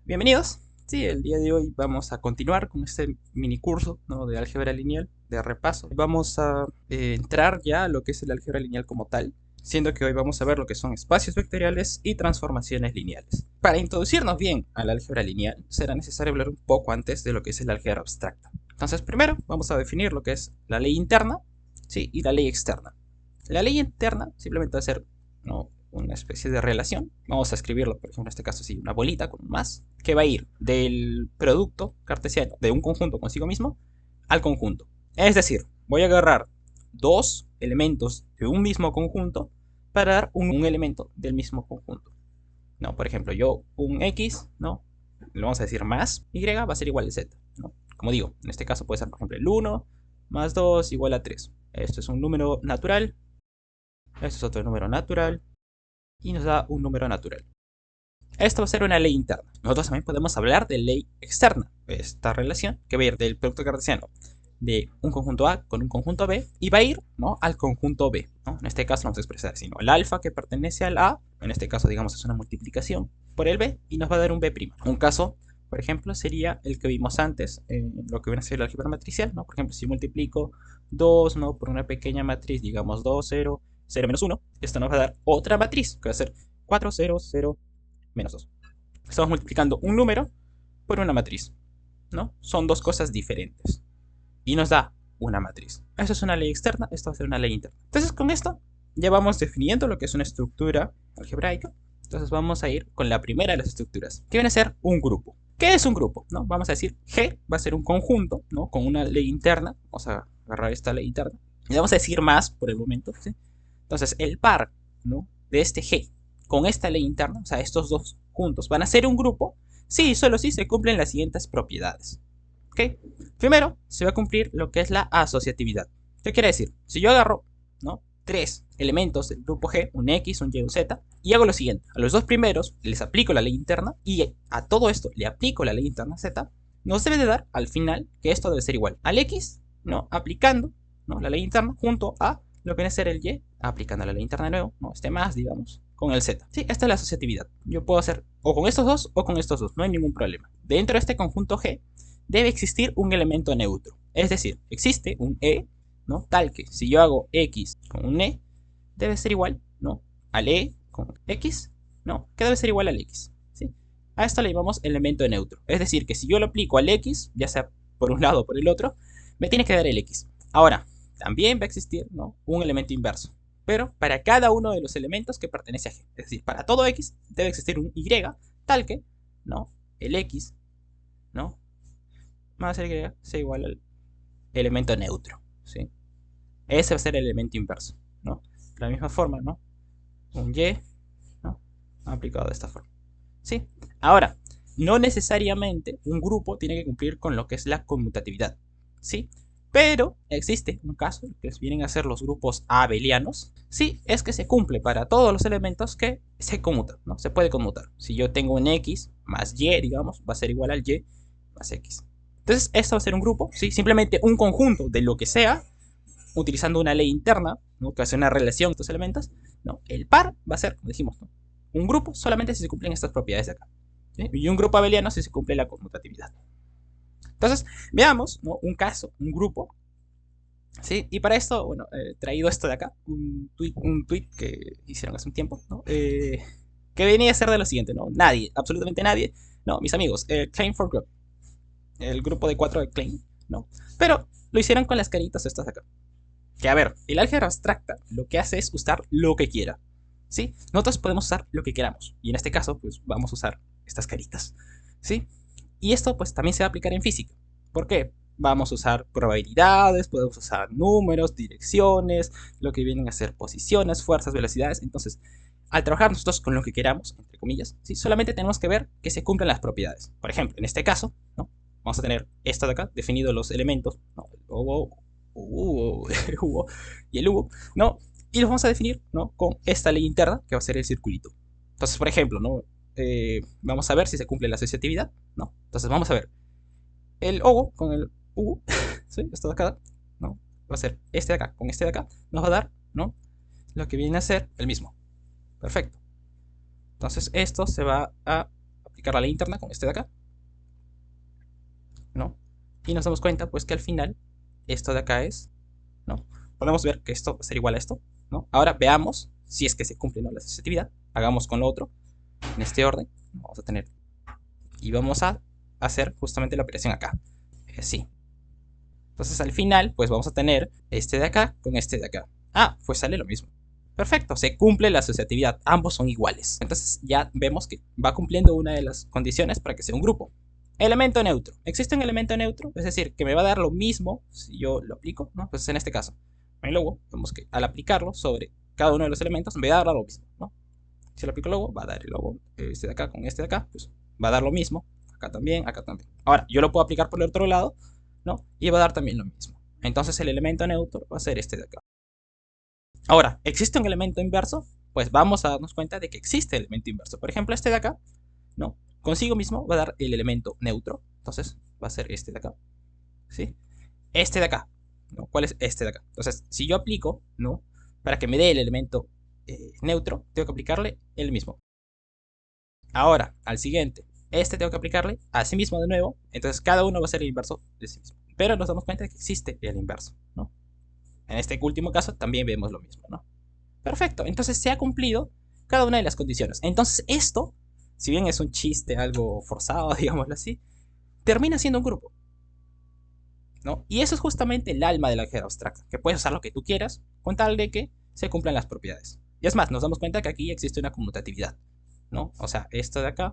Bienvenidos. Sí, el día de hoy vamos a continuar con este mini curso, ¿no?, de álgebra lineal, de repaso. Vamos a entrar ya a lo que es el álgebra lineal como tal, siendo que hoy vamos a ver lo que son espacios vectoriales y transformaciones lineales. Para introducirnos bien al álgebra lineal, será necesario hablar un poco antes de lo que es el álgebra abstracta. Entonces, primero vamos a definir lo que es la ley interna, ¿sí?, y la ley externa. La ley interna simplemente va a ser, ¿no?, una especie de relación. Vamos a escribirlo, por ejemplo, en este caso así, una bolita con un más, que va a ir del producto cartesiano de un conjunto consigo mismo al conjunto. Es decir, voy a agarrar dos elementos de un mismo conjunto para dar un elemento del mismo conjunto. No, por ejemplo, yo un x, ¿no?, le vamos a decir más y va a ser igual a z, ¿no? Como digo, en este caso puede ser, por ejemplo, el 1 más 2 igual a 3. Esto es un número natural, esto es otro número natural, y nos da un número natural. Esto va a ser una ley interna. Nosotros también podemos hablar de ley externa. Esta relación que va a ir del producto cartesiano de un conjunto A con un conjunto B y va a ir, ¿no?, al conjunto B, ¿no? En este caso no vamos a expresar sino el alfa que pertenece al A, en este caso digamos es una multiplicación por el B y nos va a dar un B'. Un caso, por ejemplo, sería el que vimos antes en lo que viene a ser el álgebra matricial, ¿no? Por ejemplo, si multiplico 2, ¿no?, por una pequeña matriz, digamos 2, 0, 0 menos 1, esto nos va a dar otra matriz que va a ser 4, 0, 0, menos 2. Estamos multiplicando un número por una matriz, ¿no? Son dos cosas diferentes. Y nos da una matriz. Eso es una ley externa, esto va a ser una ley interna. Entonces, con esto ya vamos definiendo lo que es una estructura algebraica. Entonces vamos a ir con la primera de las estructuras, que viene a ser un grupo. ¿Qué es un grupo? ¿No? Vamos a decir G va a ser un conjunto, ¿no?, con una ley interna. Vamos a agarrar esta ley interna. Y vamos a decir más por el momento, ¿sí? Entonces, el par, ¿no?, de este G con esta ley interna, o sea, estos dos juntos, van a ser un grupo si y solo si se cumplen las siguientes propiedades. ¿Ok? Primero, se va a cumplir lo que es la asociatividad. ¿Qué quiere decir? Si yo agarro, ¿no?, tres elementos del grupo G, un X, un Y, un Z, y hago lo siguiente: a los dos primeros les aplico la ley interna y a todo esto le aplico la ley interna Z, nos debe de dar al final que esto debe ser igual al X, ¿no?, aplicando, ¿no?, la ley interna junto a lo que viene a ser el Y, aplicando la ley interna de nuevo, ¿no?, este más, digamos, con el Z. Sí, esta es la asociatividad. Yo puedo hacer o con estos dos o con estos dos, no hay ningún problema. Dentro de este conjunto G debe existir un elemento neutro. Es decir, existe un E, ¿no?, tal que si yo hago X con un E, debe ser igual, ¿no?, al E con X, ¿no?, que debe ser igual al X, ¿sí? A esto le llamamos elemento neutro. Es decir, que si yo lo aplico al X, ya sea por un lado o por el otro, me tiene que dar el X. Ahora, también va a existir, ¿no?, un elemento inverso, pero para cada uno de los elementos que pertenece a G. Es decir, para todo X debe existir un Y, tal que, ¿no?, el X, ¿no?, más el Y sea igual al elemento neutro, ¿sí? Ese va a ser el elemento inverso, ¿no? De la misma forma, ¿no?, un Y, ¿no?, aplicado de esta forma, ¿sí? Ahora, no necesariamente un grupo tiene que cumplir con lo que es la conmutatividad, ¿sí? Pero existe un caso que vienen a ser los grupos abelianos. Sí, es que se cumple para todos los elementos que se conmutan, ¿no? Se puede conmutar. Si yo tengo un X más Y, digamos, va a ser igual al Y más X. Entonces, esto va a ser un grupo, ¿sí?, simplemente un conjunto de lo que sea, utilizando una ley interna, ¿no?, que hace una relación de estos elementos, ¿no? El par va a ser, como dijimos, ¿no?, un grupo solamente si se cumplen estas propiedades de acá, ¿sí? Y un grupo abeliano si se cumple la conmutatividad. Entonces, veamos, ¿no?, un caso, un grupo, ¿sí? Y para esto, bueno, traído esto de acá, un tweet que hicieron hace un tiempo, ¿no? Que venía a ser de lo siguiente, ¿no? Nadie, absolutamente nadie, no, mis amigos, Claim for Group, el grupo de 4 de Claim, ¿no? Pero lo hicieron con las caritas estas de acá. Que a ver, el álgebra abstracta lo que hace es usar lo que quiera, ¿sí? Nosotros podemos usar lo que queramos. Y en este caso, pues vamos a usar estas caritas, ¿sí? Y esto pues también se va a aplicar en física. ¿Por qué? Vamos a usar probabilidades, podemos usar números, direcciones, lo que vienen a ser posiciones, fuerzas, velocidades. Entonces, al trabajar nosotros con lo que queramos, entre comillas, ¿sí?, solamente tenemos que ver que se cumplan las propiedades. Por ejemplo, en este caso, ¿no?, vamos a tener esto de acá, definido los elementos, ¿no?, el U y el U, ¿no? Y los vamos a definir, ¿no?, con esta ley interna que va a ser el circulito. Entonces, por ejemplo, ¿no?, vamos a ver si se cumple la asociatividad, ¿no? Entonces vamos a ver el O con el U, ¿sí?, esto de acá, ¿no?, va a ser este de acá con este de acá, nos va a dar, ¿no?, lo que viene a ser el mismo. Perfecto. Entonces esto se va a aplicar la ley interna con este de acá, ¿no? Y nos damos cuenta, pues, que al final esto de acá es, ¿no? Podemos ver que esto va a ser igual a esto, ¿no? Ahora veamos si es que se cumple, ¿no?, la asociatividad. Hagamos con lo otro, en este orden. Vamos a tener, y vamos a hacer justamente la operación acá, así. Entonces al final, pues vamos a tener este de acá con este de acá. Ah, pues sale lo mismo. Perfecto, se cumple la asociatividad, ambos son iguales. Entonces ya vemos que va cumpliendo una de las condiciones para que sea un grupo. Elemento neutro. ¿Existe un elemento neutro? Es decir, que me va a dar lo mismo si yo lo aplico, ¿no? Pues en este caso. Y luego vemos que al aplicarlo sobre cada uno de los elementos me va a dar lo mismo, ¿no? Si lo aplico luego, va a dar el logo este de acá con este de acá, pues va a dar lo mismo. Acá también, acá también. Ahora, yo lo puedo aplicar por el otro lado, ¿no? Y va a dar también lo mismo. Entonces el elemento neutro va a ser este de acá. Ahora, ¿existe un elemento inverso? Pues vamos a darnos cuenta de que existe el elemento inverso. Por ejemplo, este de acá, ¿no? Consigo mismo va a dar el elemento neutro. Entonces va a ser este de acá, ¿sí? Este de acá, ¿no? ¿Cuál es este de acá? Entonces, si yo aplico, ¿no?, para que me dé el elemento neutro, tengo que aplicarle el mismo. Ahora, al siguiente, este tengo que aplicarle a sí mismo de nuevo. Entonces cada uno va a ser el inverso de sí mismo. Pero nos damos cuenta de que existe el inverso, ¿no? En este último caso también vemos lo mismo, ¿no? Perfecto, entonces se ha cumplido cada una de las condiciones. Entonces esto, si bien es un chiste algo forzado, digámoslo así, termina siendo un grupo, ¿no? Y eso es justamente el alma de la álgebra abstracta, que puedes usar lo que tú quieras con tal de que se cumplan las propiedades. Y es más, nos damos cuenta que aquí existe una conmutatividad, ¿no? O sea, esto de acá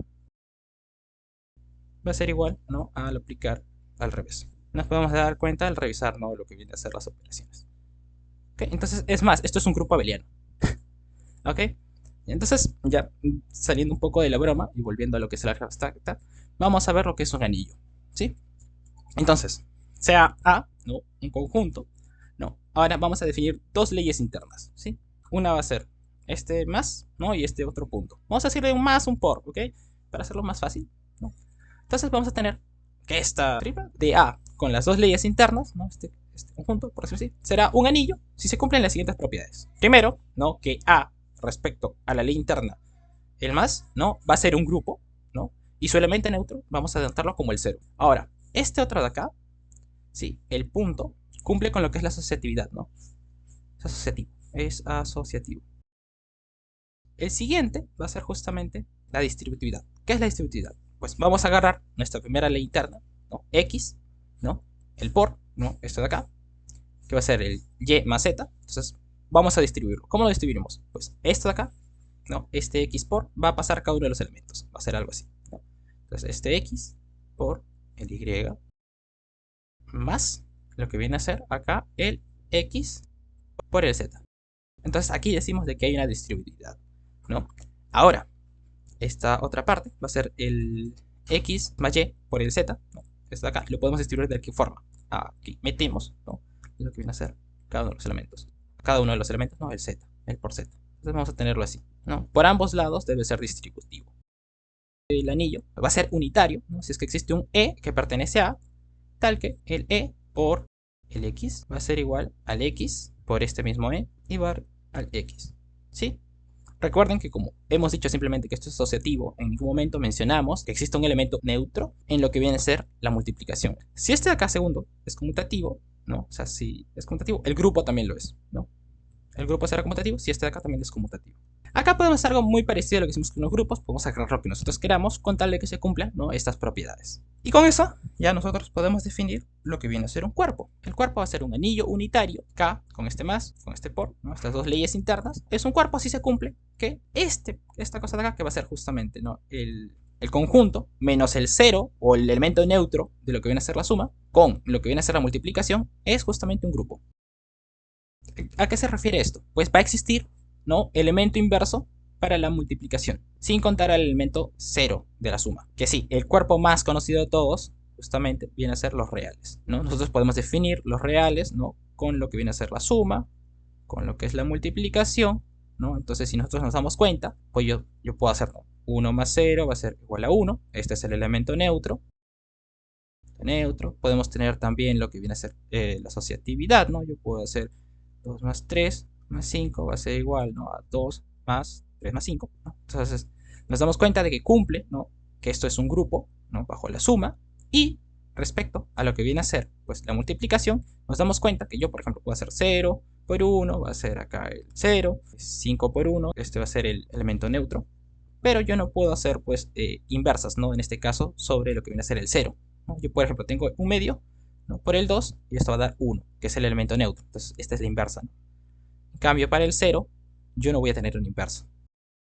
va a ser igual, ¿no?, al aplicar al revés. Nos podemos dar cuenta al revisar, ¿no?, lo que viene a ser las operaciones. ¿Okay? Entonces, es más, esto es un grupo abeliano. ¿Ok? Entonces, ya saliendo un poco de la broma y volviendo a lo que es el álgebra abstracta, vamos a ver lo que es un anillo, ¿sí? Entonces, sea A, ¿no?, un conjunto, ¿no? Ahora vamos a definir dos leyes internas, ¿sí? Una va a ser este más, ¿no?, y este otro punto. Vamos a decirle un más, un por, ¿ok? Para hacerlo más fácil, ¿no? Entonces vamos a tener que esta deriva de A con las dos leyes internas, ¿no?, este conjunto, por decirlo así, será un anillo si se cumplen las siguientes propiedades. Primero, ¿no?, que A respecto a la ley interna, el más, ¿no?, va a ser un grupo, ¿no?, y su elemento neutro vamos a denotarlo como el cero. Ahora, este otro de acá, sí, el punto, cumple con lo que es la asociatividad, ¿no? Es asociativo, es asociativo. El siguiente va a ser justamente la distributividad. ¿Qué es la distributividad? Pues vamos a agarrar nuestra primera ley interna, ¿no?, X, ¿no?, el por, ¿no?, esto de acá, que va a ser el Y más Z. Entonces vamos a distribuirlo. ¿Cómo lo distribuimos? Pues esto de acá, ¿no?, este X por va a pasar cada uno de los elementos. Va a ser algo así, ¿no? Entonces este X por el Y más lo que viene a ser acá el X por el Z. Entonces aquí decimos de que hay una distributividad, ¿no? Ahora, esta otra parte va a ser el X más Y por el Z, ¿no? Esto de acá lo podemos distribuir de qué forma. Aquí metemos, ¿no?, lo que viene a ser cada uno de los elementos. Cada uno de los elementos, ¿no?, el Z, el por Z. Entonces vamos a tenerlo así, ¿no? Por ambos lados debe ser distributivo. El anillo va a ser unitario, ¿no?, si es que existe un E que pertenece a, tal que el E por el X va a ser igual al X por este mismo E y va al X, ¿sí? Recuerden que como hemos dicho simplemente que esto es asociativo, en ningún momento mencionamos que existe un elemento neutro en lo que viene a ser la multiplicación. Si este de acá segundo es conmutativo, ¿no?, o sea, si es conmutativo, el grupo también lo es, ¿no? El grupo será conmutativo si este de acá también es conmutativo. Acá podemos hacer algo muy parecido a lo que hicimos con los grupos. Podemos agarrar lo que nosotros queramos con tal de que se cumplan, ¿no?, estas propiedades. Y con eso ya nosotros podemos definir lo que viene a ser un cuerpo. El cuerpo va a ser un anillo unitario, K con este más, con este por, ¿no?, estas dos leyes internas. Es un cuerpo si se cumple que esta cosa de acá, que va a ser justamente, ¿no?, el conjunto menos el cero o el elemento neutro de lo que viene a ser la suma con lo que viene a ser la multiplicación, es justamente un grupo. ¿A qué se refiere esto? Pues va a existir, ¿no?, elemento inverso para la multiplicación, sin contar al elemento cero de la suma. Que sí, el cuerpo más conocido de todos, justamente, viene a ser los reales, ¿no? Nosotros podemos definir los reales, ¿no?, con lo que viene a ser la suma, con lo que es la multiplicación, ¿no? Entonces, si nosotros nos damos cuenta, pues yo puedo hacer, ¿no?, 1 más 0 va a ser igual a 1. Este es el elemento neutro. Podemos tener también lo que viene a ser la asociatividad, ¿no? Yo puedo hacer 2 más 3 más 5 va a ser igual, ¿no?, a 2 más 3 más 5, ¿no? Entonces nos damos cuenta de que cumple, ¿no?, que esto es un grupo, ¿no? Bajo la suma. Y respecto a lo que viene a ser pues la multiplicación, nos damos cuenta que yo, por ejemplo, puedo hacer 0 por 1, va a ser acá el 0, 5 por 1, este va a ser el elemento neutro, pero yo no puedo hacer pues inversas, ¿no? En este caso, sobre lo que viene a ser el 0, ¿no? Yo, por ejemplo, tengo un medio, ¿no? Por el 2, y esto va a dar 1, que es el elemento neutro, entonces esta es la inversa, ¿no? En cambio, para el 0, yo no voy a tener una inversa.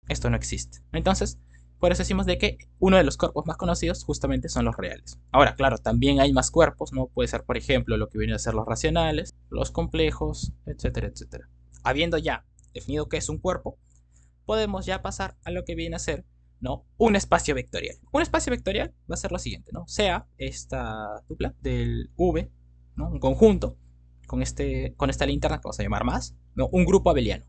Esto no existe. Entonces, por eso decimos de que uno de los cuerpos más conocidos justamente son los reales. Ahora, claro, también hay más cuerpos, ¿no? Puede ser, por ejemplo, lo que vienen a ser los racionales, los complejos, etcétera, etcétera. Habiendo ya definido qué es un cuerpo, podemos ya pasar a lo que viene a ser, ¿no? Un espacio vectorial. Un espacio vectorial va a ser lo siguiente, ¿no? Sea esta dupla del V, ¿no? Un conjunto con esta linterna que vamos a llamar más, ¿no? Un grupo abeliano.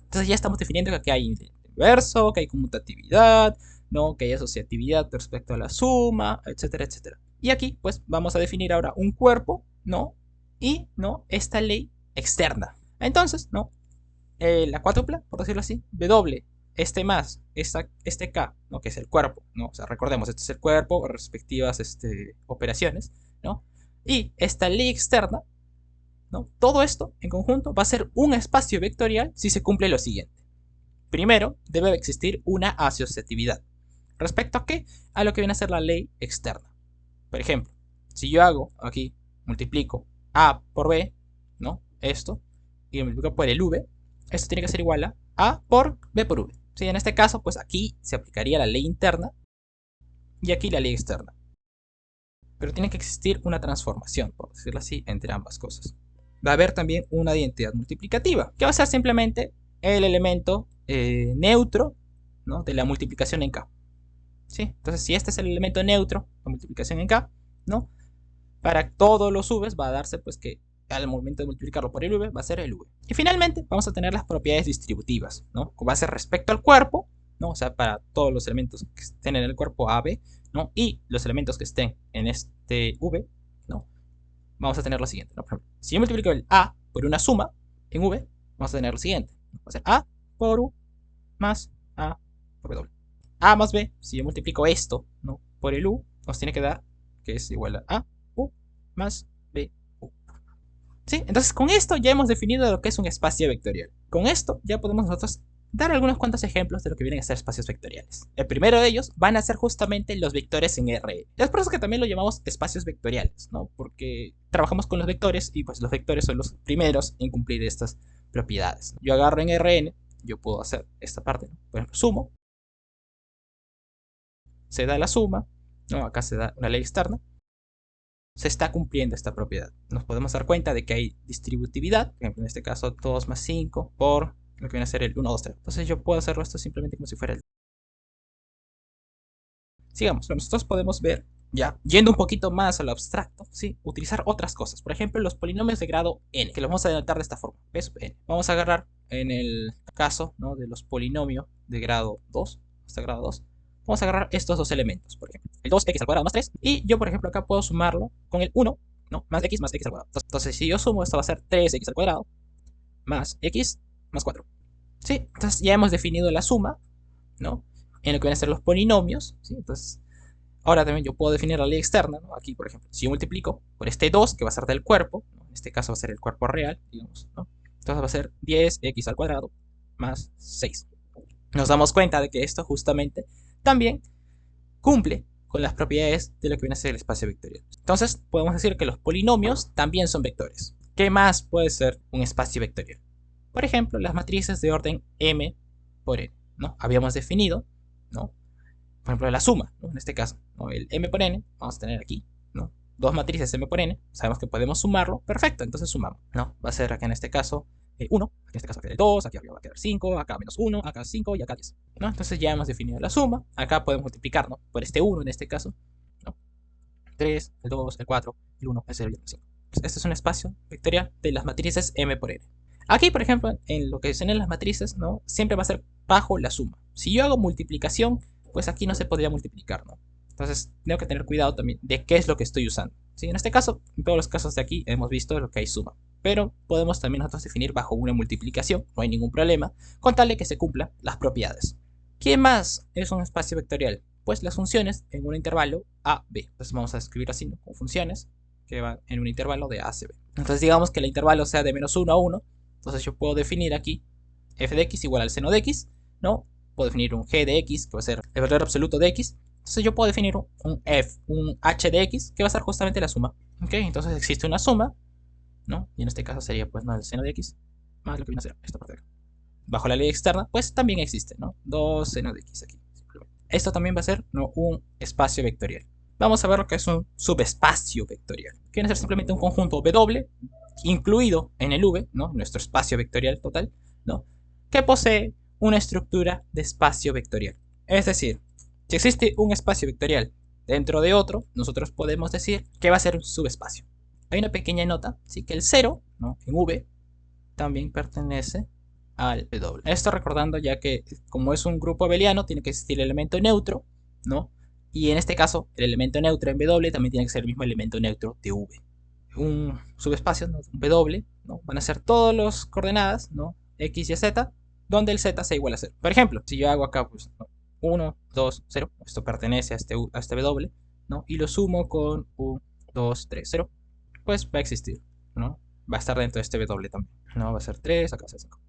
Entonces ya estamos definiendo que aquí hay inverso, que hay conmutatividad, ¿no? Que hay asociatividad respecto a la suma, etcétera, etcétera. Y aquí, pues, vamos a definir ahora un cuerpo, ¿no? Y, ¿no? Esta ley externa. Entonces, ¿no? La cuádrupla, por decirlo así, W, este más, este K, ¿no? Que es el cuerpo, ¿no? O sea, recordemos, este es el cuerpo, respectivas operaciones, ¿no? Y esta ley externa, ¿no? Todo esto en conjunto va a ser un espacio vectorial si se cumple lo siguiente. Primero, debe existir una asociatividad. ¿Respecto a qué? A lo que viene a ser la ley externa. Por ejemplo, si yo hago aquí, multiplico A por B, ¿no? Esto, y lo multiplico por el V, esto tiene que ser igual a A por B por V. ¿Sí? En este caso, pues aquí se aplicaría la ley interna y aquí la ley externa. Pero tiene que existir una transformación, por decirlo así, entre ambas cosas. Va a haber también una identidad multiplicativa, que va a ser simplemente el elemento neutro, ¿no? De la multiplicación en K. ¿Sí? Entonces, si este es el elemento neutro, la multiplicación en K, ¿no? Para todos los V's va a darse pues que al momento de multiplicarlo por el V va a ser el V. Y finalmente vamos a tener las propiedades distributivas, ¿no? Va a ser respecto al cuerpo, ¿no? O sea, para todos los elementos que estén en el cuerpo AB, ¿no? Y los elementos que estén en este V, ¿no? Vamos a tener lo siguiente, ¿no? Por ejemplo, si yo multiplico el A por una suma en V, vamos a tener lo siguiente. Va a ser A por U más A por W. A más B, si yo multiplico esto, ¿no? Por el U, nos tiene que dar que es igual a U más B U. ¿Sí? Entonces con esto ya hemos definido lo que es un espacio vectorial. Con esto ya podemos nosotros dar algunos cuantos ejemplos de lo que vienen a ser espacios vectoriales. El primero de ellos van a ser justamente los vectores en Rn. Es por eso que también lo llamamos espacios vectoriales, ¿no? Porque trabajamos con los vectores y pues los vectores son los primeros en cumplir estas propiedades. Yo agarro en Rn, yo puedo hacer esta parte, ¿no? Por ejemplo, sumo, se da la suma, ¿no? Acá se da una ley externa, se está cumpliendo esta propiedad. Nos podemos dar cuenta de que hay distributividad, por ejemplo, en este caso 2 más 5 por lo que viene a ser el 1, 2, 3. Entonces yo puedo hacerlo esto simplemente como si fuera el... Sigamos, nosotros podemos ver, ya yendo un poquito más a lo abstracto, ¿sí? Utilizar otras cosas. Por ejemplo, los polinomios de grado n, que los vamos a denotar de esta forma, p sub n. Vamos a agarrar en el caso, ¿no? De los polinomios de grado 2, hasta grado 2. Vamos a agarrar estos dos elementos, por ejemplo, el 2x al cuadrado más 3, y yo, por ejemplo, acá puedo sumarlo con el 1, ¿no? Más x al cuadrado. Entonces, si yo sumo, esto va a ser 3x al cuadrado más x más 4. ¿Sí? Entonces ya hemos definido la suma, ¿no? En lo que van a ser los polinomios, ¿sí? Entonces, ahora también yo puedo definir la ley externa, ¿no? Aquí, por ejemplo, si yo multiplico por este 2, que va a ser del cuerpo, ¿no? En este caso va a ser el cuerpo real, digamos, ¿no? Entonces va a ser 10x al cuadrado más 6. Nos damos cuenta de que esto justamente también cumple con las propiedades de lo que viene a ser el espacio vectorial. Entonces, podemos decir que los polinomios también son vectores. ¿Qué más puede ser un espacio vectorial? Por ejemplo, las matrices de orden m por n, ¿no? Habíamos definido, ¿no? Por ejemplo, la suma, ¿no? En este caso, ¿no? El m por n, vamos a tener aquí, ¿no? Dos matrices m por n, sabemos que podemos sumarlo, perfecto, entonces sumamos, ¿no? Va a ser acá en este caso 1, aquí en este caso va a quedar 2, aquí arriba va a quedar 5, acá menos 1, acá 5 y acá 10, ¿no? Entonces ya hemos definido la suma, acá podemos multiplicar, ¿no? Por este 1 en este caso, ¿no? 3, el 2, el 4, el 1, el 0 y el 5. Entonces, este es un espacio vectorial de las matrices m por n. Aquí, por ejemplo, en lo que son en las matrices, ¿no? Siempre va a ser bajo la suma. Si yo hago multiplicación, pues aquí no se podría multiplicar, ¿no? Entonces, tengo que tener cuidado también de qué es lo que estoy usando. ¿Sí? En este caso, en todos los casos de aquí, hemos visto lo que hay suma. Pero podemos también nosotros definir bajo una multiplicación, no hay ningún problema, con tal de que se cumplan las propiedades. ¿Qué más es un espacio vectorial? pues las funciones en un intervalo a, b. Entonces vamos a escribir así, ¿no? Con funciones que van en un intervalo de a hacia b. Entonces digamos que el intervalo sea de menos 1 a 1. Entonces yo puedo definir aquí f de x igual al seno de x, ¿no? Puedo definir un g de x, que va a ser el valor absoluto de x. Entonces yo puedo definir un h de x, que va a ser justamente la suma. ¿Ok? Entonces existe una suma, ¿no? Y en este caso sería, pues, ¿no? El seno de x más lo que viene a ser esta parte de acá. Bajo la ley externa, pues también existe, ¿no? 2 seno de x aquí, simplemente. Esto también va a ser, ¿no? Un espacio vectorial. Vamos a ver lo que es un subespacio vectorial. Viene a ser simplemente un conjunto W, incluido en el V, ¿no? Nuestro espacio vectorial total, ¿no? Que posee una estructura de espacio vectorial. Es decir, si existe un espacio vectorial dentro de otro, nosotros podemos decir que va a ser un subespacio. Hay una pequeña nota, ¿sí? Que el 0, ¿no? En V, también pertenece al W. Esto recordando ya que como es un grupo abeliano, tiene que existir el elemento neutro, ¿no? Y en este caso, el elemento neutro en W también tiene que ser el mismo elemento neutro de V. Un subespacio, ¿no? Un W, ¿no? Van a ser todas las coordenadas, ¿no? X y Z, donde el Z sea igual a 0. Por ejemplo, si yo hago acá, pues, ¿no? 1, 2, 0, esto pertenece a este W, ¿no? Y lo sumo con 1, 2, 3, 0, pues va a existir, ¿no? Va a estar dentro de este W también. No, va a ser 3, acá se sacó.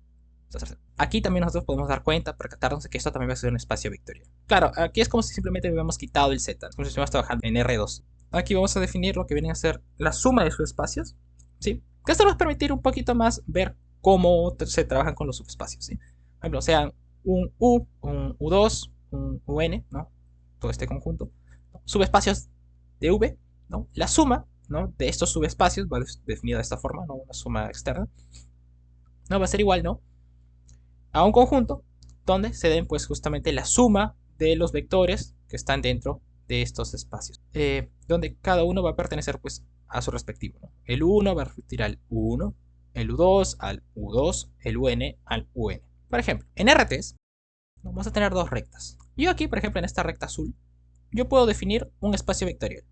Aquí también nosotros podemos dar cuenta, percatarnos de que esto también va a ser un espacio vectorial. Claro, aquí es como si simplemente hubiéramos quitado el Z, como si estuviéramos trabajando en R2. Aquí vamos a definir lo que viene a ser la suma de subespacios, ¿sí? Que esto nos va a permitir un poquito más ver cómo se trabajan con los subespacios, ¿sí? Por ejemplo, sean un U, un U2, un UN, ¿no? Todo este conjunto. Subespacios de V, ¿no? La suma, ¿no? De estos subespacios va definida de esta forma, ¿no? Una suma externa. No va a ser igual, ¿no? A un conjunto donde se den pues justamente la suma de los vectores que están dentro de estos espacios, donde cada uno va a pertenecer pues a su respectivo, ¿no? El U1 va a referir al U1, el U2 al U2, el UN al UN. Por ejemplo, en RTs vamos a tener dos rectas. Yo aquí, por ejemplo, en esta recta azul, yo puedo definir un espacio vectorial,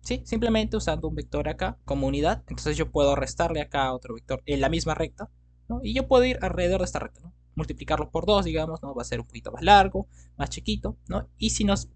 ¿sí? Simplemente usando un vector acá como unidad. Entonces yo puedo restarle acá otro vector en la misma recta, ¿no? Y yo puedo ir alrededor de esta recta, ¿no? Multiplicarlo por 2, digamos, ¿no? Va a ser un poquito más largo, más chiquito, ¿no? Y si nos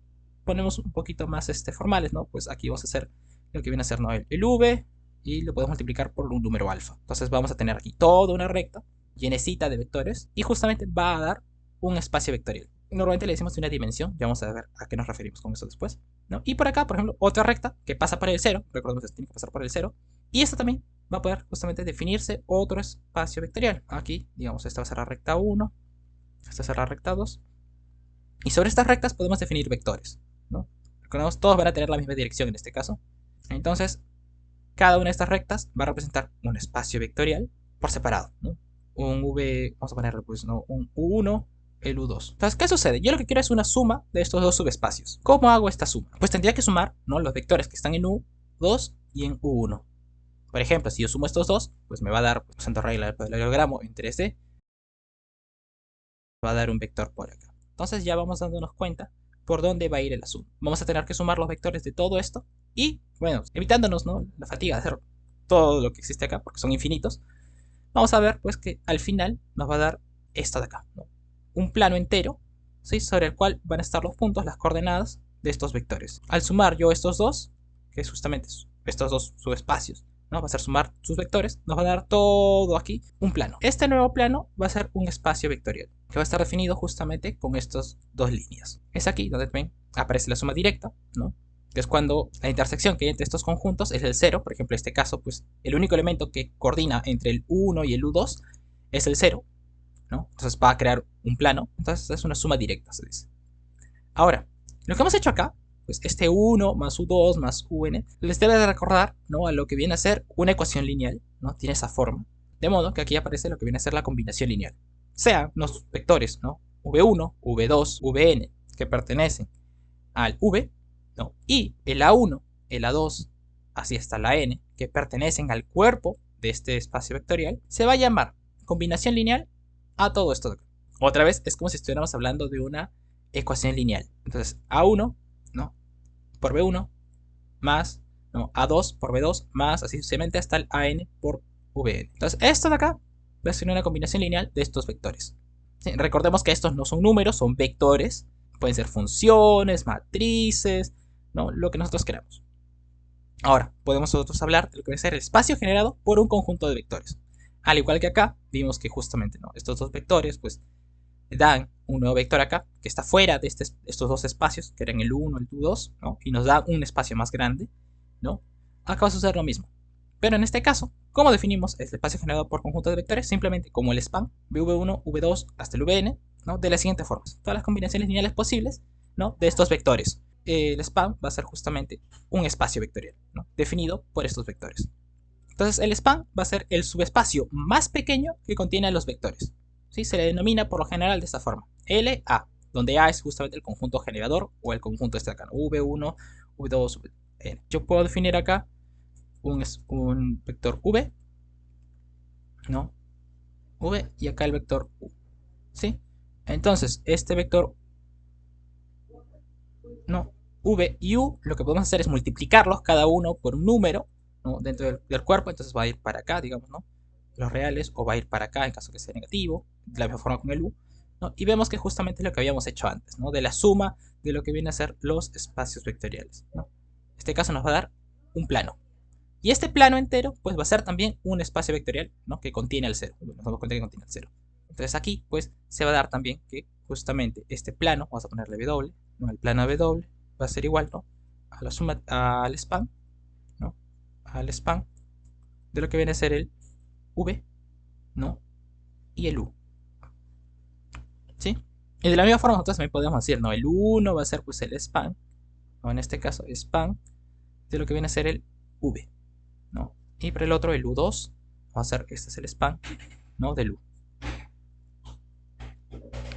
ponemos un poquito más formales, ¿no? Pues aquí vamos a hacer lo que viene a ser, ¿no? el V, y lo podemos multiplicar por un número alfa. Entonces vamos a tener aquí toda una recta llenecita de vectores y justamente va a dar un espacio vectorial. Normalmente le decimos de una dimensión, ya vamos a ver a qué nos referimos con eso después, ¿no? Y por acá, por ejemplo, otra recta que pasa por el 0, recordemos que tiene que pasar por el 0, y esta también va a poder justamente definirse otro espacio vectorial. Aquí, digamos, esta va a ser la recta 1, esta va a ser la recta 2, y sobre estas rectas podemos definir vectores, ¿no? Recordemos, todos van a tener la misma dirección en este caso. Entonces, cada una de estas rectas va a representar un espacio vectorial por separado, ¿no? Un V, vamos a ponerle pues, ¿no? Un U1, el U2. Entonces, ¿qué sucede? Yo lo que quiero es una suma de estos dos subespacios. ¿Cómo hago esta suma? Pues tendría que sumar, ¿no? Los vectores que están en U2 y en U1. Por ejemplo, si yo sumo estos dos, pues me va a dar, pues, usando regla del paralelogramo en 3D, va a dar un vector por acá. Entonces ya vamos dándonos cuenta por dónde va a ir el asunto. Vamos a tener que sumar los vectores de todo esto y, bueno, evitándonos, ¿no? La fatiga de hacer todo lo que existe acá, porque son infinitos, vamos a ver pues que al final nos va a dar esto de acá, ¿no? Un plano entero, ¿sí? Sobre el cual van a estar los puntos, las coordenadas de estos vectores. Al sumar yo estos dos, que es justamente estos dos subespacios, ¿no? Va a ser sumar sus vectores, nos va a dar todo aquí un plano. Este nuevo plano va a ser un espacio vectorial, que va a estar definido justamente con estas dos líneas. Es aquí donde también aparece la suma directa, ¿no? Que es cuando la intersección que hay entre estos conjuntos es el 0. Por ejemplo, en este caso, pues el único elemento que coordina entre el U1 y el U2 es el 0, ¿no? Entonces va a crear un plano. Entonces es una suma directa, se dice. Ahora, lo que hemos hecho acá, pues este U1 más U2 más UN, les debe de recordar, ¿no? A lo que viene a ser una ecuación lineal, ¿no? Tiene esa forma. De modo que aquí aparece lo que viene a ser la combinación lineal. Sean los vectores, ¿no? V1, V2, Vn, que pertenecen al V, ¿no? Y el A1, el A2, así hasta la N, que pertenecen al cuerpo de este espacio vectorial, se va a llamar combinación lineal a todo esto de acá. Otra vez, es como si estuviéramos hablando de una ecuación lineal. Entonces, A1, ¿no? Por B1, más, ¿no? A2 por B2, más, así sucesivamente hasta el AN por VN. Entonces, esto de acá va a ser una combinación lineal de estos vectores. ¿Sí? Recordemos que estos no son números, son vectores, Pueden ser funciones, matrices, ¿no? Lo que nosotros queramos. Ahora, podemos nosotros hablar de lo que va a ser el espacio generado por un conjunto de vectores. Al igual que acá, vimos que justamente ¿no? estos dos vectores pues dan un nuevo vector acá, que está fuera de estos dos espacios, que eran el 1 y el 2, ¿no? Y nos da un espacio más grande, ¿no? Acá va a suceder lo mismo. Pero en este caso, ¿cómo definimos el espacio generado por conjunto de vectores? Simplemente como el span, v1, v2 hasta el vn, ¿no? De la siguiente forma. Todas las combinaciones lineales posibles, ¿no? De estos vectores. El span va a ser justamente un espacio vectorial, ¿no? Definido por estos vectores. Entonces el span va a ser el subespacio más pequeño que contiene a los vectores. ¿Sí? Se le denomina por lo general de esta forma, LA, donde A es justamente el conjunto generador o el conjunto este de acá, ¿no? V1, V2, Vn. Yo puedo definir acá un vector V, ¿no? V y acá el vector U, ¿sí? Entonces, este vector, ¿no? V y U, lo que podemos hacer es multiplicarlos cada uno por un número, ¿no? Dentro del cuerpo, entonces va a ir para acá, digamos, ¿no? Los reales, o va a ir para acá en caso que sea negativo, de la misma forma con el U, ¿no? Y vemos que justamente es lo que habíamos hecho antes, ¿no? De la suma de lo que viene a ser los espacios vectoriales, ¿no? Este caso nos va a dar un plano. Y este plano entero, pues va a ser también un espacio vectorial, ¿no? Que contiene el 0. Nos damos cuenta que contiene el 0. Entonces aquí, pues, se va a dar también que justamente este plano, vamos a ponerle W, ¿no? El plano W va a ser igual, ¿no? A la suma, al span, ¿no? Al span de lo que viene a ser el V, ¿no? Y el U, ¿sí? Y de la misma forma nosotros también podemos decir, ¿no? El 1 va a ser pues el span, o en este caso span, de lo que viene a ser el V, ¿no? Y para el otro el U2 va a ser, este es el span, ¿no? Del U.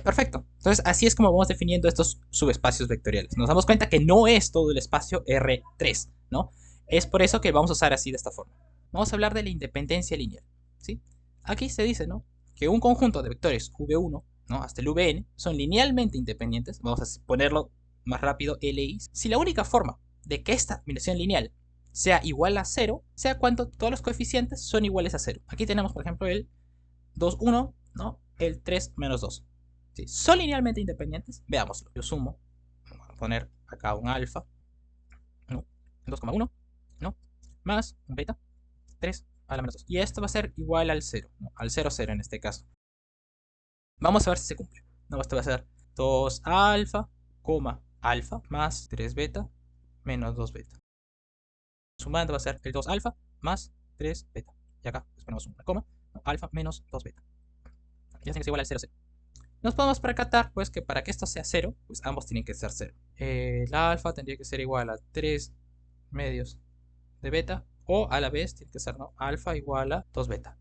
Perfecto. Entonces así es como vamos definiendo estos subespacios vectoriales. Nos damos cuenta que no es todo el espacio R3, ¿no? Es por eso que vamos a usar así de esta forma. Vamos a hablar de la independencia lineal, ¿sí? Aquí se dice, ¿no? Que un conjunto de vectores V1, ¿no? Hasta el Vn son linealmente independientes. Vamos a ponerlo más rápido, LI. Si la única forma de que esta combinación lineal sea igual a 0, sea cuando todos los coeficientes son iguales a 0. Aquí tenemos, por ejemplo, el 2, 1, ¿no? El 3, menos 2. ¿Sí? ¿Son linealmente independientes? Veámoslo. Yo sumo, voy a poner acá un alfa, ¿no? 2,1, ¿no? Más un beta, 3 a la menos 2. Y esto va a ser igual al 0, ¿no? Al 0, 0 en este caso. Vamos a ver si se cumple. No, esto va a ser 2 alfa, alfa, más 3 beta, menos 2 beta. Sumando va a ser el 2 alfa, más 3 beta. Y acá pues ponemos una coma, ¿no? Alfa, menos 2 beta. Ya tiene que ser igual al 0, 0. Nos podemos percatar pues que para que esto sea 0, pues ambos tienen que ser 0. La alfa tendría que ser igual a 3 medios de beta, o a la vez tiene que ser, ¿no? Alfa igual a 2 beta.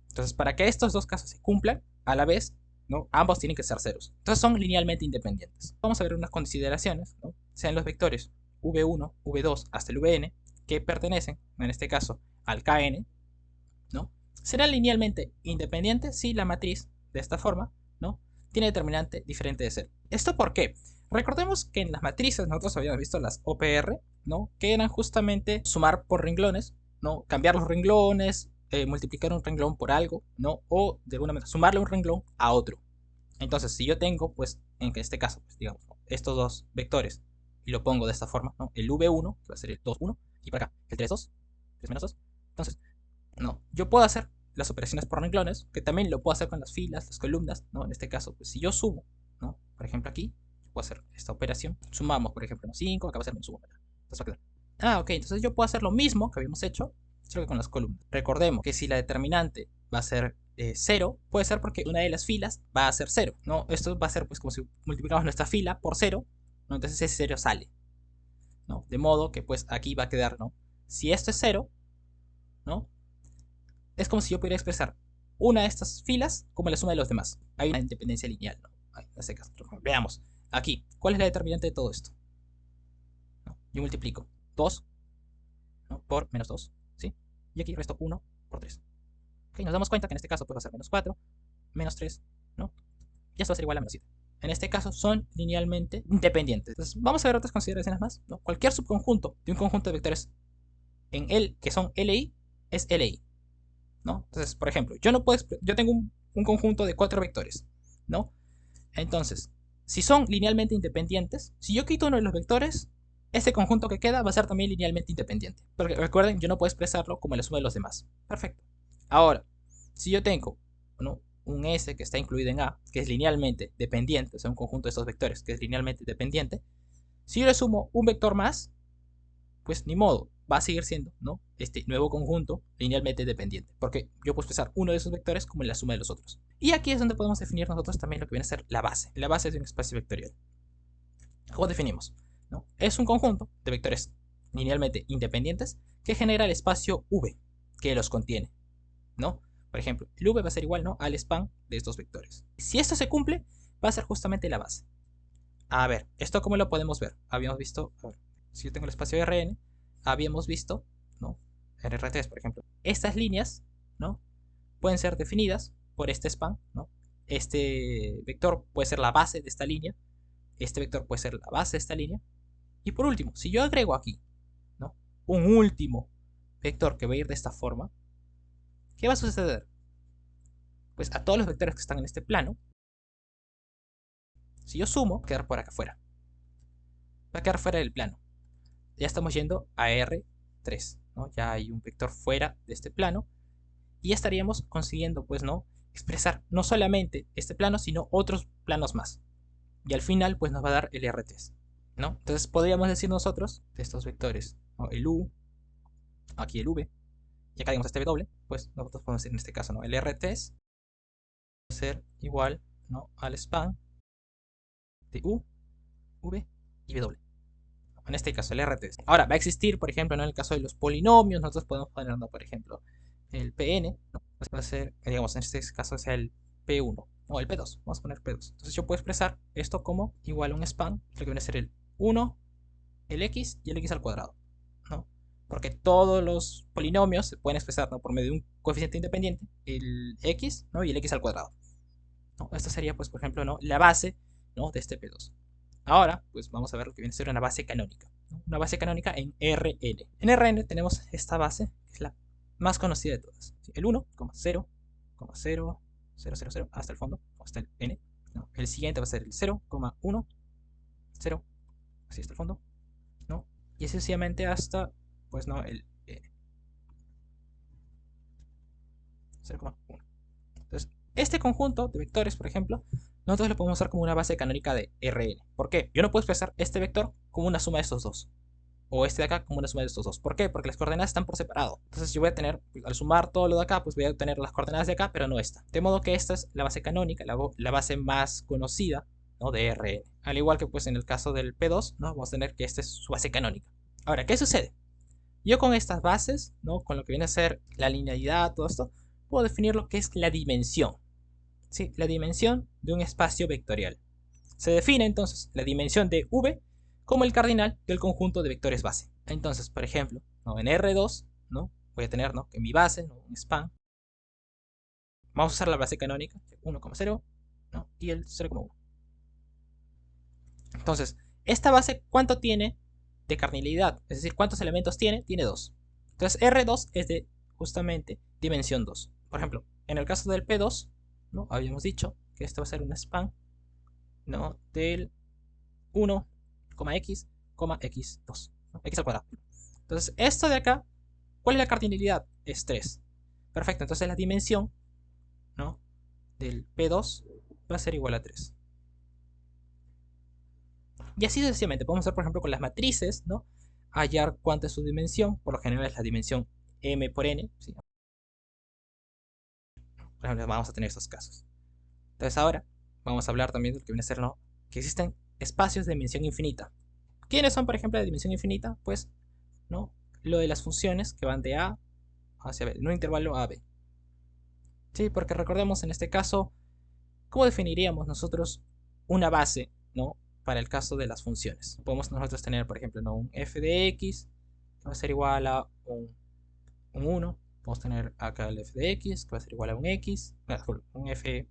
Entonces, para que estos dos casos se cumplan, a la vez, ¿no? Ambos tienen que ser ceros. Entonces son linealmente independientes. Vamos a ver unas consideraciones, ¿no? Sean los vectores v1, v2 hasta el vn, que pertenecen, en este caso, al kn, ¿no? Serán linealmente independientes si la matriz, de esta forma, ¿no? Tiene determinante diferente de 0. ¿Esto por qué? Recordemos que en las matrices nosotros habíamos visto las OPR, ¿no? Que eran justamente sumar por renglones, ¿no? Cambiar los renglones, multiplicar un renglón por algo, ¿no? O de alguna manera sumarle un renglón a otro. Entonces, si yo tengo, pues, en este caso, pues, digamos, ¿no? Estos dos vectores y lo pongo de esta forma, ¿no? El v1, que va a ser el 2, 1, y para acá, el 3, 2, 3 menos 2. Entonces, no, yo puedo hacer las operaciones por renglones, que también lo puedo hacer con las filas, las columnas, ¿no? En este caso, pues si yo sumo, ¿no? Por ejemplo aquí, puedo hacer esta operación, sumamos, por ejemplo, 5, acá va a ser menos 1, entonces va a quedar. Ah, ok, entonces yo puedo hacer lo mismo que habíamos hecho, solo que con las columnas. Recordemos que si la determinante va a ser 0, puede ser porque una de las filas va a ser 0, ¿no? Esto va a ser pues como si multiplicamos nuestra fila por 0, ¿no? Entonces ese 0 sale, ¿no? De modo que pues aquí va a quedar, ¿no? Si esto es 0, ¿no? Es como si yo pudiera expresar una de estas filas como la suma de los demás. Hay una independencia lineal, ¿no? Veamos. Aquí, ¿cuál es la determinante de todo esto? ¿No? Yo multiplico 2, ¿no? Por menos 2, ¿sí? Y aquí resto 1 por 3. ¿Okay? Nos damos cuenta que en este caso pues va a ser menos 4, menos 3, ¿no? Y esto va a ser igual a menos 7. En este caso son linealmente independientes. Entonces, vamos a ver otras consideraciones más, ¿no? Cualquier subconjunto de un conjunto de vectores en L que son LI es LI. ¿No? Entonces, por ejemplo, yo tengo un conjunto de 4 vectores, ¿no? Entonces, si son linealmente independientes, si yo quito uno de los vectores, este conjunto que queda va a ser también linealmente independiente. Porque recuerden, yo no puedo expresarlo como la suma de los demás. Perfecto. Ahora, si yo tengo, ¿no?, un S que está incluido en A, que es linealmente dependiente, o sea, un conjunto de estos vectores que es linealmente dependiente, si yo le sumo un vector más, pues ni modo, va a seguir siendo, ¿no?, este nuevo conjunto linealmente dependiente, porque yo puedo expresar uno de esos vectores como la suma de los otros. Y aquí es donde podemos definir nosotros también lo que viene a ser la base de un espacio vectorial. ¿Cómo definimos? ¿No? Es un conjunto de vectores linealmente independientes que genera el espacio V que los contiene, ¿no? Por ejemplo, el V va a ser igual, ¿no?, al span de estos vectores. Si esto se cumple, va a ser justamente la base. A ver, ¿esto cómo lo podemos ver? Habíamos visto, a ver, si yo tengo el espacio Rn, habíamos visto, ¿no?, en R3, por ejemplo, estas líneas, ¿no?, pueden ser definidas por este span, ¿no? Este vector puede ser la base de esta línea, este vector puede ser la base de esta línea. Y por último, si yo agrego aquí, ¿no?, un último vector que va a ir de esta forma, ¿qué va a suceder? Pues a todos los vectores que están en este plano, si yo sumo, va a quedar por acá afuera. Va a quedar fuera del plano. Ya estamos yendo a R3, ¿no? Ya hay un vector fuera de este plano. Y ya estaríamos consiguiendo, pues, ¿no?, expresar no solamente este plano, sino otros planos más. Y al final, pues, nos va a dar el R3, ¿no? Entonces podríamos decir nosotros de estos vectores, ¿no?, el U, aquí el V, y acá digamos este W, pues nosotros podemos decir en este caso, ¿no?, el R3 va a ser igual, ¿no?, al span de U, V y W. En este caso el R3. Ahora, va a existir, por ejemplo, ¿no?, en el caso de los polinomios, nosotros podemos poner, ¿no?, por ejemplo, el Pn, ¿no?, pues va a ser, digamos, en este caso sea el P1 o el P2. Vamos a poner P2. Entonces yo puedo expresar esto como igual a un span, lo que viene a ser el 1, el x y el x al cuadrado, ¿no? Porque todos los polinomios se pueden expresar, ¿no?, por medio de un coeficiente independiente, el x, ¿no?, y el x al cuadrado, ¿no? Esto sería, pues, por ejemplo, ¿no?, la base, ¿no?, de este P2. Ahora, pues vamos a ver lo que viene a ser una base canónica, ¿no?, una base canónica en Rn. En Rn tenemos esta base, que es la más conocida de todas. El 1, 0, 0, 0, 0, 0, hasta el fondo, hasta el n, ¿no? El siguiente va a ser el 0, 1, 0, así hasta el fondo, ¿no? Y sencillamente hasta, pues, no, el n, 0,1. Entonces, este conjunto de vectores, por ejemplo, nosotros lo podemos usar como una base canónica de Rn. ¿Por qué? Yo no puedo expresar este vector como una suma de estos dos, o este de acá como una suma de estos dos. ¿Por qué? Porque las coordenadas están por separado. Entonces yo voy a tener, al sumar todo lo de acá, pues voy a obtener las coordenadas de acá, pero no esta. De modo que esta es la base canónica, la base más conocida, ¿no?, de Rn. Al igual que, pues, en el caso del P2, ¿no?, vamos a tener que esta es su base canónica. Ahora, ¿qué sucede? Yo con estas bases, ¿no?, con lo que viene a ser la linealidad, todo esto, puedo definir lo que es la dimensión. ¿Sí? La dimensión de un espacio vectorial. Se define entonces la dimensión de V como el cardinal del conjunto de vectores base. Entonces, por ejemplo, ¿no?, en R2, ¿no?, voy a tener, ¿no?, que mi base, ¿no?, un span. Vamos a usar la base canónica, 1,0, ¿no?, y el 0,1. Entonces, esta base, ¿cuánto tiene de cardinalidad? Es decir, ¿cuántos elementos tiene? Tiene 2. Entonces, R2 es de justamente dimensión 2. Por ejemplo, en el caso del P2, ¿no?, habíamos dicho que este va a ser un span, ¿no?, del 1, x, x2, ¿no?, x al cuadrado. Entonces, esto de acá, ¿cuál es la cardinalidad? Es 3. Perfecto, entonces la dimensión, ¿no?, del P2 va a ser igual a 3. Y así sucesivamente. Podemos hacer, por ejemplo, con las matrices, ¿no?, hallar cuánto es su dimensión. Por lo general es la dimensión m por n, ¿sí? Por ejemplo, vamos a tener estos casos. Entonces ahora vamos a hablar también de lo que viene a ser, ¿no?, que existen espacios de dimensión infinita. ¿Quiénes son, por ejemplo, de dimensión infinita? Pues, ¿no?, lo de las funciones que van de A hacia B, en un intervalo a B. Sí, porque recordemos en este caso, ¿cómo definiríamos nosotros una base, ¿no?, para el caso de las funciones? Podemos nosotros tener, por ejemplo, ¿no?, un f de x que va a ser igual a un 1. Podemos tener acá el f de x que va a ser igual a un x, un f0,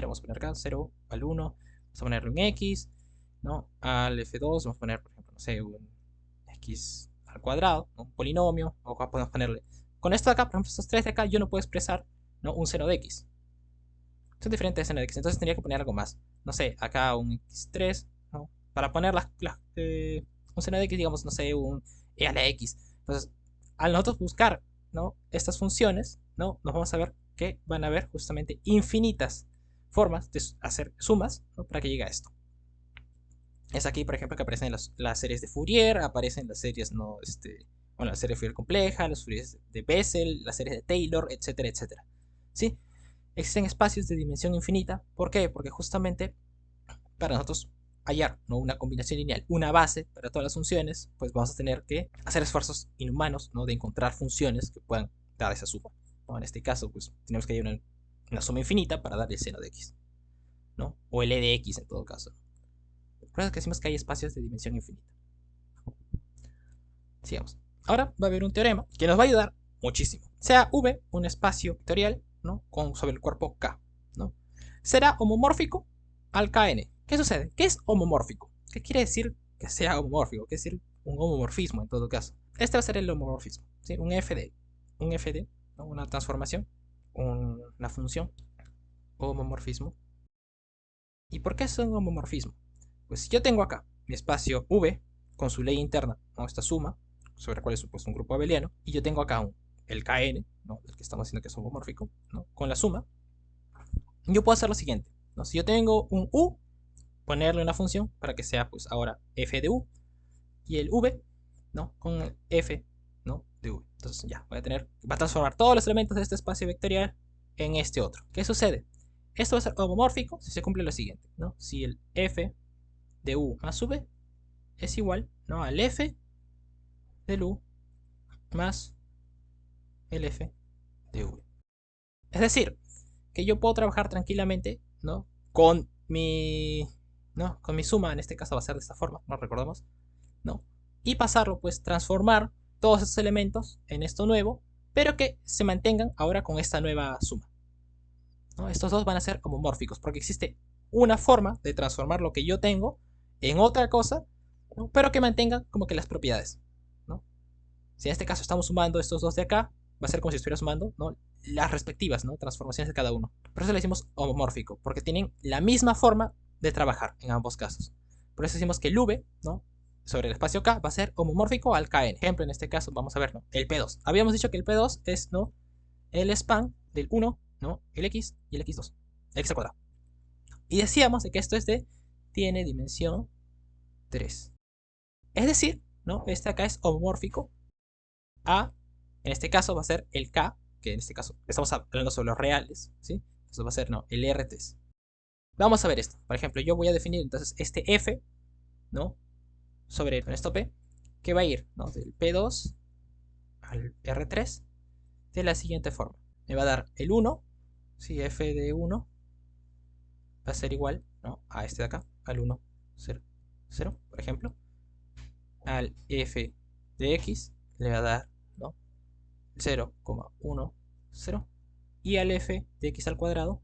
vamos a poner acá 0 al 1, vamos a ponerle un x, ¿no?, al f2 vamos a poner, por ejemplo, no sé, un x al cuadrado, ¿no?, un polinomio, o acá podemos ponerle, con esto de acá, por ejemplo, estos tres de acá, yo no puedo expresar, ¿no?, un seno de x. Son diferentes de seno de x, entonces tendría que poner algo más. no sé, acá un x3, ¿no? Para poner un seno de x, digamos, no sé, un e a la x. Entonces, al nosotros buscar, ¿no?, estas funciones, ¿no?, nos vamos a ver que van a haber justamente infinitas formas de hacer sumas, ¿no?, para que llegue a esto. Es aquí, por ejemplo, que aparecen las series de Fourier, aparecen las series, ¿no?, bueno, la serie de Fourier compleja, las series de Bessel, las series de Taylor, etcétera, etcétera. ¿Sí? Existen espacios de dimensión infinita. ¿Por qué? Porque justamente para nosotros hallar, ¿no?, una combinación lineal, una base para todas las funciones, pues vamos a tener que hacer esfuerzos inhumanos, ¿no?, de encontrar funciones que puedan dar esa suma, ¿no? En este caso, pues tenemos que hallar una suma infinita para dar el seno de x, ¿no?, o el e de x en todo caso. Por eso es que decimos que hay espacios de dimensión infinita. Sigamos. Ahora va a haber un teorema que nos va a ayudar muchísimo. Sea V un espacio vectorial, ¿no?, sobre el cuerpo K, ¿no?, será homomórfico al Kn. ¿Qué sucede? ¿Qué es homomórfico? ¿Qué quiere decir que sea homomórfico? ¿Qué es decir un homomorfismo en todo caso? Este va a ser el homomorfismo, ¿sí? Un FD, ¿no?, una transformación, una función, homomorfismo. ¿Y por qué es un homomorfismo? Pues si yo tengo acá mi espacio V con su ley interna, ¿no?, esta suma, sobre la cual es supuesto un grupo abeliano, y yo tengo acá el Kn, ¿no?, el que estamos haciendo que es homomórfico, ¿no?, con la suma, yo puedo hacer lo siguiente, ¿no? Si yo tengo un U, ponerle una función para que sea pues ahora f de U, y el V, ¿no?, con el f, ¿no?, de V. Entonces ya va a transformar todos los elementos de este espacio vectorial en este otro. ¿Qué sucede? Esto va a ser homomórfico si se cumple lo siguiente, ¿no? Si el f de U más V es igual, ¿no?, al f del U más el f de V. Es decir, que yo puedo trabajar tranquilamente, ¿no?, con mi, ¿no?, con mi suma, en este caso va a ser de esta forma, no recordamos, ¿no?, y pasarlo, pues transformar todos esos elementos en esto nuevo, pero que se mantengan ahora con esta nueva suma, ¿no? Estos dos van a ser homomórficos, porque existe una forma de transformar lo que yo tengo en otra cosa, ¿no?, pero que mantengan como que las propiedades, ¿no? Si en este caso estamos sumando estos dos de acá, va a ser como si estuviera sumando, ¿no?, las respectivas, ¿no?, transformaciones de cada uno. Por eso le decimos homomórfico, porque tienen la misma forma de trabajar en ambos casos. Por eso decimos que el V, ¿no?, sobre el espacio K va a ser homomórfico al Kn. Ejemplo, en este caso, vamos a ver, ¿no?, el P2. Habíamos dicho que el P2 es, ¿no?, el span del 1, ¿no?, el X y el X2, X al cuadrado. Y decíamos de que esto tiene dimensión 3. Es decir, ¿no?, este acá es homomórfico a, en este caso va a ser el K, que en este caso estamos hablando sobre los reales, ¿sí? Entonces va a ser, no, el R3. Vamos a ver esto. Por ejemplo, yo voy a definir entonces este F, ¿no?, sobre esto P, que va a ir, ¿no?, del P2 al R3 de la siguiente forma. Me va a dar el 1, si F de 1 va a ser igual, ¿no?, a este de acá, al 1, 0, 0, por ejemplo. Al F de X le va a dar, ¿no?, 0,1, 0. Y al f de x al cuadrado,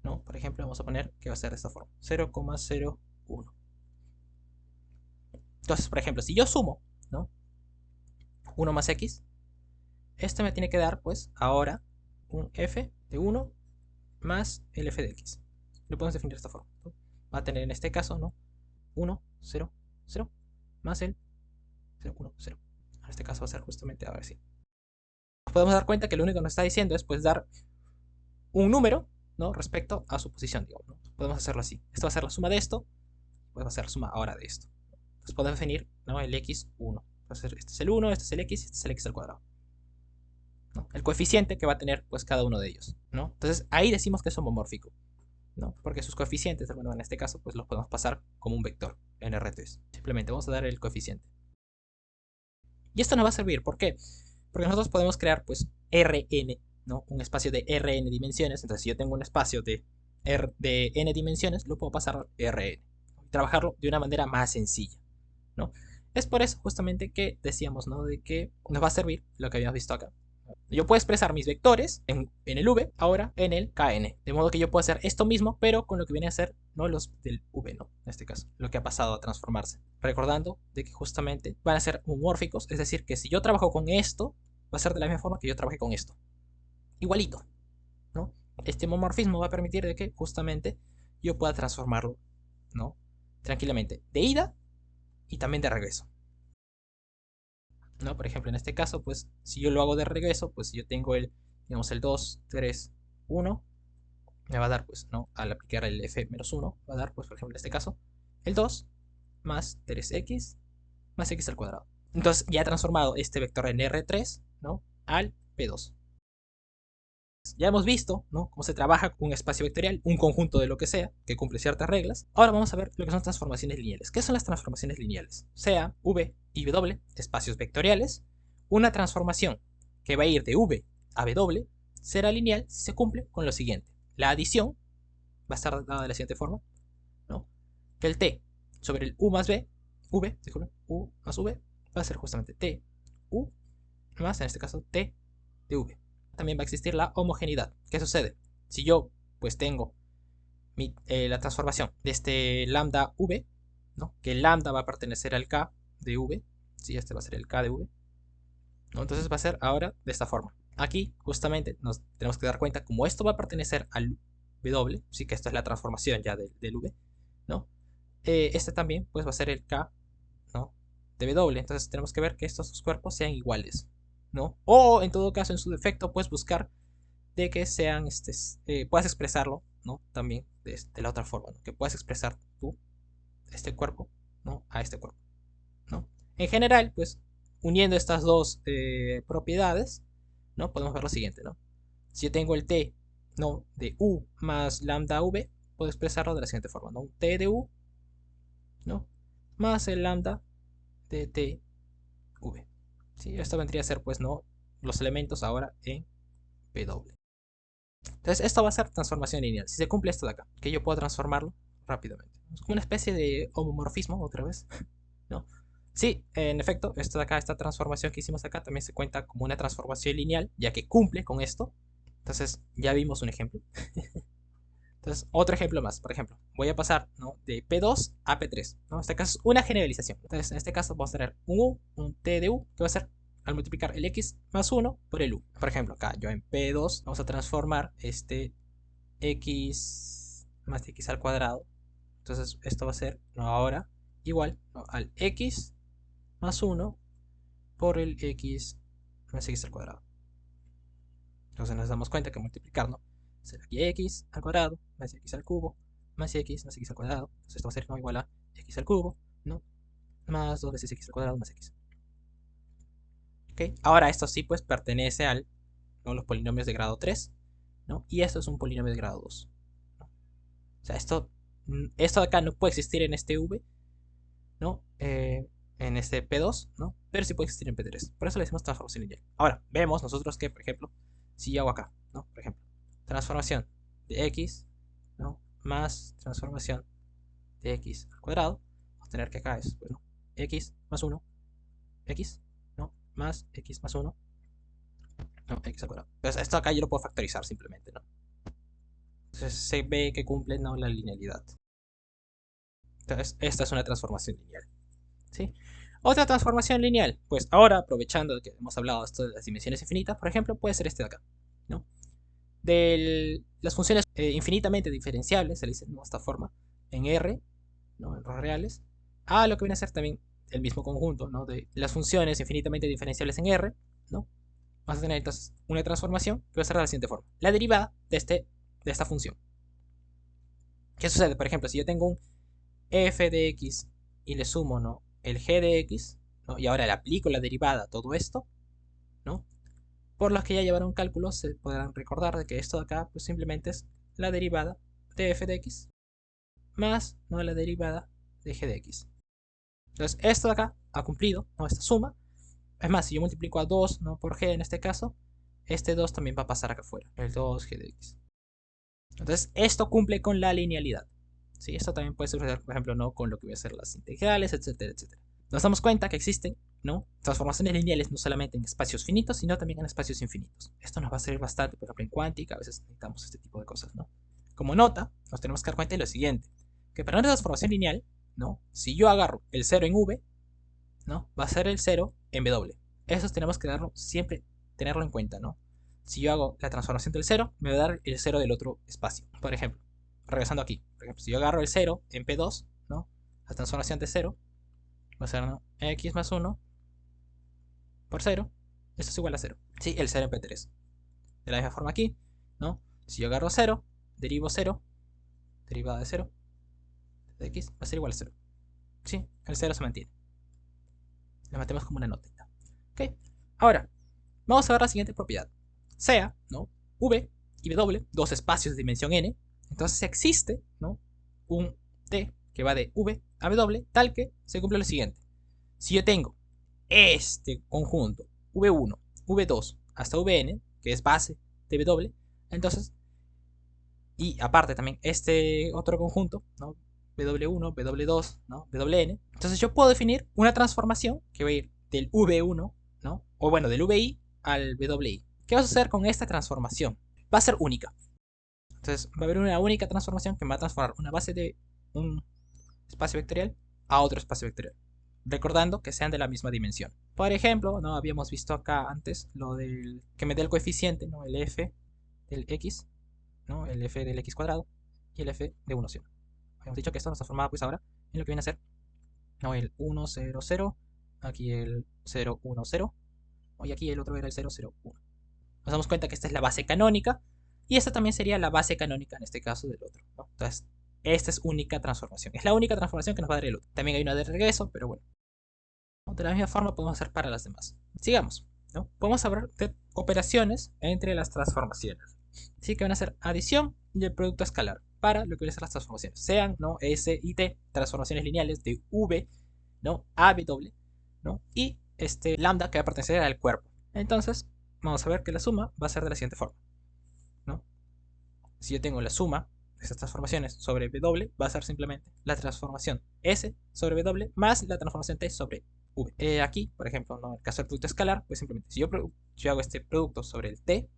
¿no?, por ejemplo, vamos a poner que va a ser de esta forma, 0,01. Entonces, por ejemplo, si yo sumo, ¿no?, 1 más x, esto me tiene que dar, pues, ahora un f de 1 más el f de x. Lo podemos definir de esta forma, ¿no? Va a tener en este caso, ¿no?, 1, 0, 0, más el 0, 1, 0. En este caso va a ser justamente ahora sí. Nos podemos dar cuenta que lo único que nos está diciendo es, pues, dar un número, ¿no?, respecto a su posición, digamos, ¿no? Podemos hacerlo así. Esto va a ser la suma de esto, pues va a ser la suma ahora de esto. Entonces podemos definir, ¿no?, el x1. Va a ser, este es el 1, este es el x, este es el x al cuadrado, ¿no?, el coeficiente que va a tener, pues, cada uno de ellos, ¿no? Entonces ahí decimos que es homomórfico, ¿no?, porque sus coeficientes, bueno, en este caso, pues los podemos pasar como un vector en R3. Simplemente vamos a dar el coeficiente. Y esto nos va a servir, ¿por qué? Porque nosotros podemos crear, pues, Rn, ¿no?, un espacio de Rn dimensiones. Entonces, si yo tengo un espacio de n dimensiones, lo puedo pasar a Rn, ¿no?, y trabajarlo de una manera más sencilla, ¿no? Es por eso justamente que decíamos, ¿no?, de que nos va a servir lo que habíamos visto acá. Yo puedo expresar mis vectores en el V ahora en el Kn. De modo que yo puedo hacer esto mismo, pero con lo que viene a ser, ¿no?, los del V, ¿no?, en este caso, lo que ha pasado a transformarse. Recordando de que justamente van a ser homomórficos, es decir, que si yo trabajo con esto, va a ser de la misma forma que yo trabajé con esto. Igualito, ¿no? Este homomorfismo va a permitir de que justamente yo pueda transformarlo, ¿no? Tranquilamente, de ida y también de regreso, ¿no? Por ejemplo, en este caso, pues, si yo lo hago de regreso, pues si yo tengo el, digamos, el 2, 3, 1, me va a dar, pues, ¿no? Al aplicar el f-1, va a dar, pues, por ejemplo, en este caso, el 2 más 3x más x al cuadrado. Entonces, ya he transformado este vector en R3, ¿no? Al P2. Ya hemos visto, ¿no? Cómo se trabaja con un espacio vectorial, un conjunto de lo que sea, que cumple ciertas reglas. Ahora vamos a ver lo que son transformaciones lineales. ¿Qué son las transformaciones lineales? Sea V y W, espacios vectoriales. Una transformación que va a ir de V a W será lineal si se cumple con lo siguiente. La adición va a estar dada de la siguiente forma, ¿no? Que el T sobre el U más B, V, disculpen, U más V, va a ser justamente T, U, más en este caso T de V. También va a existir la homogeneidad. ¿Qué sucede? Si yo pues tengo la transformación de este lambda V, ¿no? Que el lambda va a pertenecer al K de V, si este va a ser el K de V, ¿no? Entonces va a ser ahora de esta forma. Aquí justamente nos tenemos que dar cuenta, como esto va a pertenecer al W, sí que esto es la transformación ya del V, ¿no? Este también pues va a ser el K, ¿no? De W. Entonces tenemos que ver que estos dos cuerpos sean iguales, ¿no? O en todo caso, en su defecto, puedes buscar de que sean, puedas expresarlo, ¿no? También de la otra forma, ¿no? Que puedas expresar tú este cuerpo, ¿no? A este cuerpo, ¿no? En general, pues, uniendo estas dos propiedades, ¿no? Podemos ver lo siguiente, ¿no? Si yo tengo el T, ¿no? De U más lambda V, puedo expresarlo de la siguiente forma, ¿no? Un T de U, ¿no? Más el lambda de T V. ¿Sí? Esto vendría a ser, pues, ¿no? Los elementos ahora en W. Entonces, esto va a ser transformación lineal. Si se cumple esto de acá, que yo puedo transformarlo rápidamente. Es como una especie de homomorfismo, otra vez, ¿no? Sí, en efecto, esto de acá, esta transformación que hicimos acá, también se cuenta como una transformación lineal, ya que cumple con esto. Entonces, ya vimos un ejemplo. Entonces, otro ejemplo más. Por ejemplo, voy a pasar, ¿no? De P2 a P3, ¿no? En este caso es una generalización. Entonces, en este caso vamos a tener un U, un T de U, que va a ser al multiplicar el X más 1 por el U. Por ejemplo, acá yo en P2 vamos a transformar este X más X al cuadrado. Entonces, esto va a ser, ¿no? Ahora igual, ¿no? Al X más 1 por el X más X al cuadrado. Entonces nos damos cuenta que multiplicar, ¿no? Será aquí x al cuadrado más x al cubo más x al cuadrado. Entonces esto va a ser, ¿no? Igual a x al cubo, ¿no? Más 2 veces x al cuadrado más x. ¿Ok? Ahora esto sí pues pertenece al, ¿no? Los polinomios de grado 3, ¿no? Y esto es un polinomio de grado 2, ¿no? O sea, esto de acá no puede existir en este v, ¿no? En este P2, ¿no? Pero sí puede existir en P3. Por eso le decimos transformación lineal. Ahora, vemos nosotros que, por ejemplo, si yo hago acá, ¿no? Por ejemplo, transformación de x, ¿no? Más transformación de x al cuadrado, vamos a tener que acá es, bueno, x más 1, x, ¿no? Más x más 1, no, x al cuadrado. Entonces, esto acá yo lo puedo factorizar simplemente, ¿no? Entonces, se ve que cumple, ¿no? La linealidad. Entonces, esta es una transformación lineal, ¿sí? Otra transformación lineal, pues ahora aprovechando que hemos hablado esto de las dimensiones infinitas, por ejemplo, puede ser este de acá, ¿no? De las funciones infinitamente diferenciables, se le dice de esta forma, en R, ¿no? En los reales, a lo que viene a ser también el mismo conjunto, ¿no? De las funciones infinitamente diferenciables en R, ¿no? Vamos a tener entonces una transformación que va a ser de la siguiente forma. La derivada de esta función. ¿Qué sucede? Por ejemplo, si yo tengo un f de x y le sumo, ¿no? El g de x, ¿no? Y ahora le aplico la derivada a todo esto, ¿no? Por los que ya llevaron cálculos se podrán recordar de que esto de acá pues simplemente es la derivada de f de x más, ¿no? La derivada de g de x. Entonces esto de acá ha cumplido, ¿no? Esta suma. Es más, si yo multiplico a 2, ¿no? Por g en este caso, este 2 también va a pasar acá afuera, el 2g de x. Entonces esto cumple con la linealidad. ¿Sí? Esto también puede suceder, por ejemplo, ¿no? Con lo que voy a ser las integrales, etcétera, etcétera. Nos damos cuenta que existen, ¿no? Transformaciones lineales no solamente en espacios finitos, sino también en espacios infinitos. Esto nos va a servir bastante, por ejemplo, en cuántica, a veces necesitamos este tipo de cosas, ¿no? Como nota, nos tenemos que dar cuenta de lo siguiente, que para una transformación lineal, ¿no? Si yo agarro el 0 en v, ¿no? Va a ser el 0 en w. Eso tenemos que siempre tenerlo en cuenta, ¿no? Si yo hago la transformación del 0, me va a dar el 0 del otro espacio. Por ejemplo, regresando aquí, Por ejemplo, si yo agarro el 0 en P2, ¿no? La transformación de 0 va a ser, ¿no? X más 1 por 0. Esto es igual a 0. Sí, el 0 en P3. De la misma forma aquí, ¿no? Si yo agarro 0, derivo 0, derivada de 0, de x va a ser igual a 0. Sí, el 0 se mantiene. Lo metemos como una notita. ¿Ok? Ahora, vamos a ver la siguiente propiedad. Sea, ¿no? V y W, dos espacios de dimensión n. Entonces existe, ¿no? Un T que va de V a W, tal que se cumple lo siguiente. Si yo tengo este conjunto V1, V2 hasta Vn, que es base de W, entonces, y aparte también este otro conjunto, ¿no? W1, W2, ¿no? Wn. Entonces yo puedo definir una transformación que va a ir del V1, ¿no? O bueno, del VI al WI. ¿Qué va a suceder con esta transformación? Va a ser única. Entonces va a haber una única transformación que va a transformar una base de un espacio vectorial a otro espacio vectorial. Recordando que sean de la misma dimensión. Por ejemplo, ¿no? Habíamos visto acá antes lo del que me dé el coeficiente, ¿no? El f del x, ¿no? El f del x cuadrado y el f de 1, 0. Habíamos dicho que esto nos transformaba pues ahora en lo que viene a ser, ¿no? El 1, 0, 0, aquí el 0, 1, 0, y aquí el otro era el 0, 0, 1. Nos damos cuenta que esta es la base canónica y esta también sería la base canónica en este caso del otro, ¿no? Entonces, esta es única transformación. Es la única transformación que nos va a dar el otro. También hay una de regreso, pero bueno. De la misma forma podemos hacer para las demás. Sigamos, ¿no? Podemos hablar de operaciones entre las transformaciones. Así que van a ser adición y el producto escalar para lo que van a ser las transformaciones. Sean, ¿no? S y T, transformaciones lineales de V, ¿no? A, W, ¿no? Y este lambda que va a pertenecer al cuerpo. Entonces, vamos a ver que la suma va a ser de la siguiente forma, ¿no? Si yo tengo la suma de estas transformaciones sobre W, va a ser simplemente la transformación S sobre W más la transformación T sobre V. Aquí, por ejemplo, ¿no? En el caso del producto escalar, pues simplemente si yo hago este producto sobre el T,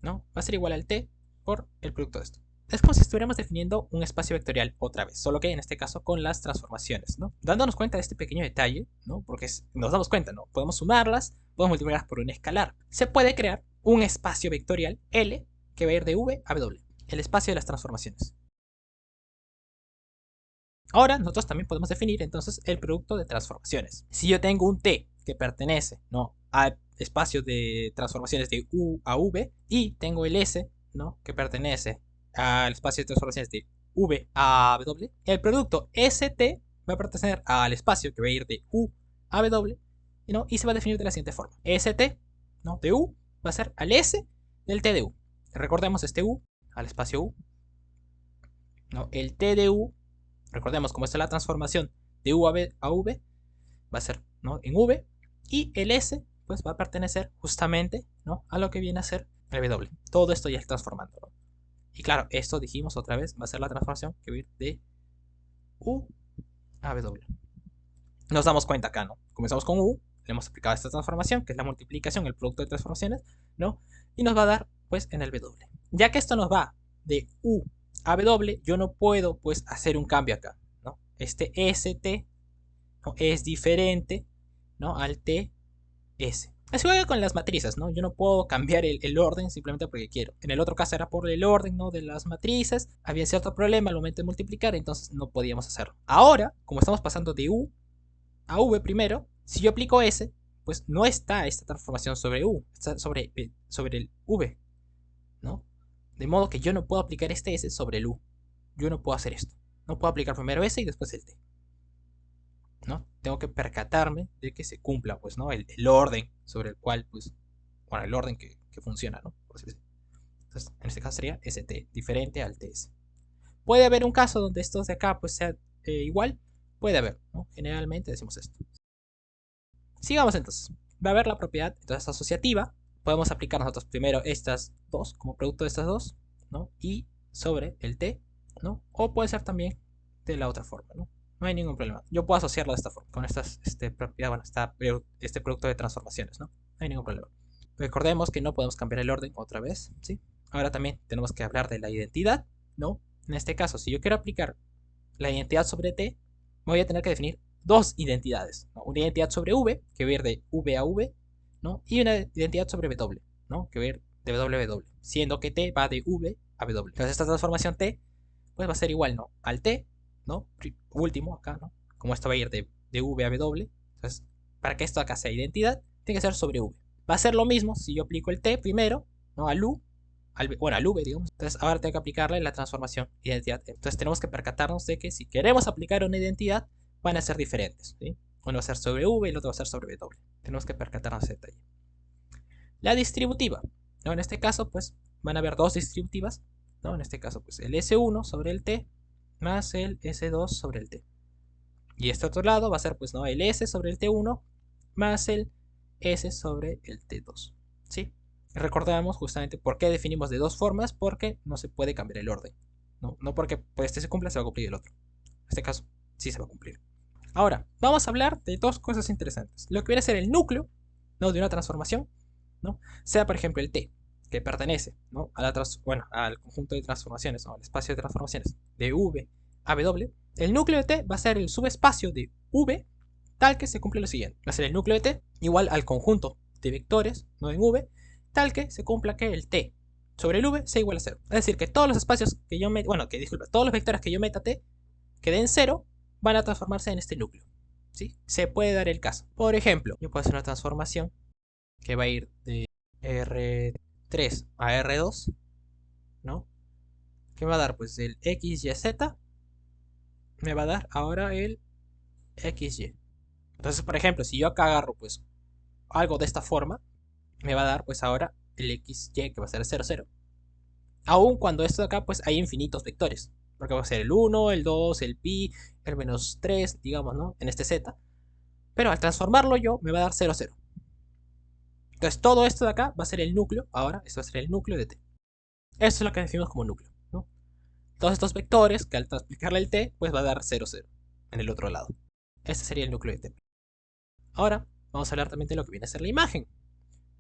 ¿no? Va a ser igual al T por el producto de esto. Es como si estuviéramos definiendo un espacio vectorial otra vez, solo que en este caso con las transformaciones, ¿no? Dándonos cuenta de este pequeño detalle, ¿no? Porque nos damos cuenta, ¿no? Podemos sumarlas, podemos multiplicarlas por un escalar. Se puede crear un espacio vectorial L que va a ir de V a W, el espacio de las transformaciones. Ahora nosotros también podemos definir entonces el producto de transformaciones. Si yo tengo un T que pertenece, ¿no? al espacio de transformaciones de U a V y tengo el S, ¿no? que pertenece al espacio de transformaciones de V a W, el producto ST va a pertenecer al espacio que va a ir de U a W, ¿no? y se va a definir de la siguiente forma. ST, ¿no? de U va a ser al S del T de U. Recordemos este U al espacio U, ¿no? el T de U. Recordemos, como esta es la transformación de U a V, va a ser, ¿no? en V, y el S pues va a pertenecer justamente, ¿no? a lo que viene a ser el W. Todo esto ya es transformando, ¿no? Y claro, esto dijimos otra vez, va a ser la transformación que va a ir de U a W. Nos damos cuenta acá, ¿no? Comenzamos con U, le hemos aplicado esta transformación, que es la multiplicación, el producto de transformaciones, ¿no? Y nos va a dar, pues, en el W. Ya que esto nos va de U a W, yo no puedo, pues, hacer un cambio acá, ¿no? Este ST, ¿no? es diferente, ¿no? al TS. Es igual que con las matrices, ¿no? Yo no puedo cambiar el orden simplemente porque quiero. En el otro caso era por el orden, ¿no? de las matrices. Había cierto problema al momento de multiplicar, entonces no podíamos hacerlo. Ahora, como estamos pasando de U a V primero, si yo aplico S, pues no está esta transformación sobre U, está sobre el V, ¿no? De modo que yo no puedo aplicar este S sobre el U. Yo no puedo hacer esto. No puedo aplicar primero S y después el T, ¿no? Tengo que percatarme de que se cumpla, pues, ¿no? el orden sobre el cual, pues, bueno, el orden que funciona, ¿no? Por así decirlo. Entonces, en este caso sería ST, diferente al TS. Puede haber un caso donde estos de acá, pues, sea igual. Puede haber, ¿no? Generalmente decimos esto. Sigamos entonces. Va a haber la propiedad entonces asociativa. Podemos aplicar nosotros primero estas dos como producto de estas dos, ¿no? Y sobre el T, ¿no? O puede ser también de la otra forma, ¿no? No hay ningún problema. Yo puedo asociarlo de esta forma, con estas propiedad, bueno, este producto de transformaciones, ¿no? No hay ningún problema. Recordemos que no podemos cambiar el orden otra vez, ¿sí? Ahora también tenemos que hablar de la identidad, ¿no? En este caso, si yo quiero aplicar la identidad sobre T, voy a tener que definir dos identidades, ¿no? Una identidad sobre V, que va a ir de V a V, ¿no? Y una identidad sobre W, ¿no? que va a ir de W a W, siendo que T va de V a W. Entonces esta transformación T pues va a ser igual, ¿no? Al t, ¿no? Último acá, ¿no? Como esto va a ir de v a w. Entonces, para que esto acá sea identidad, tiene que ser sobre v. Va a ser lo mismo si yo aplico el t primero, ¿no? Al u, bueno, al v, digamos. Entonces, ahora tengo que aplicarle la transformación identidad. Entonces, tenemos que percatarnos de que si queremos aplicar una identidad, van a ser diferentes, ¿sí? Uno va a ser sobre v y el otro va a ser sobre w. Tenemos que percatarnos de ese detalle. La distributiva, ¿no? En este caso, pues, van a haber dos distributivas, ¿no? En este caso, pues, el S1 sobre el T más el S2 sobre el T. Y este otro lado va a ser, pues, ¿no? El S sobre el T1 más el S sobre el T2, ¿sí? Recordamos justamente por qué definimos de dos formas, porque no se puede cambiar el orden, ¿no? No porque pues, este se cumpla, se va a cumplir el otro. En este caso, sí se va a cumplir. Ahora, vamos a hablar de dos cosas interesantes. Lo que viene a ser el núcleo, ¿no? De una transformación, ¿no? Sea, por ejemplo, el T, que pertenece, ¿no? Al conjunto de transformaciones, ¿no? Al espacio de transformaciones de V a W. El núcleo de T va a ser el subespacio de V tal que se cumple lo siguiente. Va a ser el núcleo de T igual al conjunto de vectores, ¿no? En V, tal que se cumpla que el T sobre el V sea igual a 0. Es decir, que todos los espacios que yo meta, todos los vectores que yo meta T, que den 0, van a transformarse en este núcleo, ¿sí? Se puede dar el caso. Por ejemplo, yo puedo hacer una transformación que va a ir de R3 a R2, ¿no? ¿Qué me va a dar? Pues el XYZ me va a dar ahora el XY. Entonces, por ejemplo, si yo acá agarro pues algo de esta forma, me va a dar pues ahora el XY que va a ser 0, 0. Aun cuando esto de acá pues hay infinitos vectores. Porque va a ser el 1, el 2, el pi, el menos 3, digamos, ¿no? En este Z. Pero al transformarlo yo me va a dar 0, 0. Entonces todo esto de acá va a ser el núcleo. Ahora, esto va a ser el núcleo de T. Esto es lo que definimos como núcleo, ¿no? Todos estos vectores que al multiplicarle el T, pues va a dar 0, 0 en el otro lado. Este sería el núcleo de T. Ahora, vamos a hablar también de lo que viene a ser la imagen,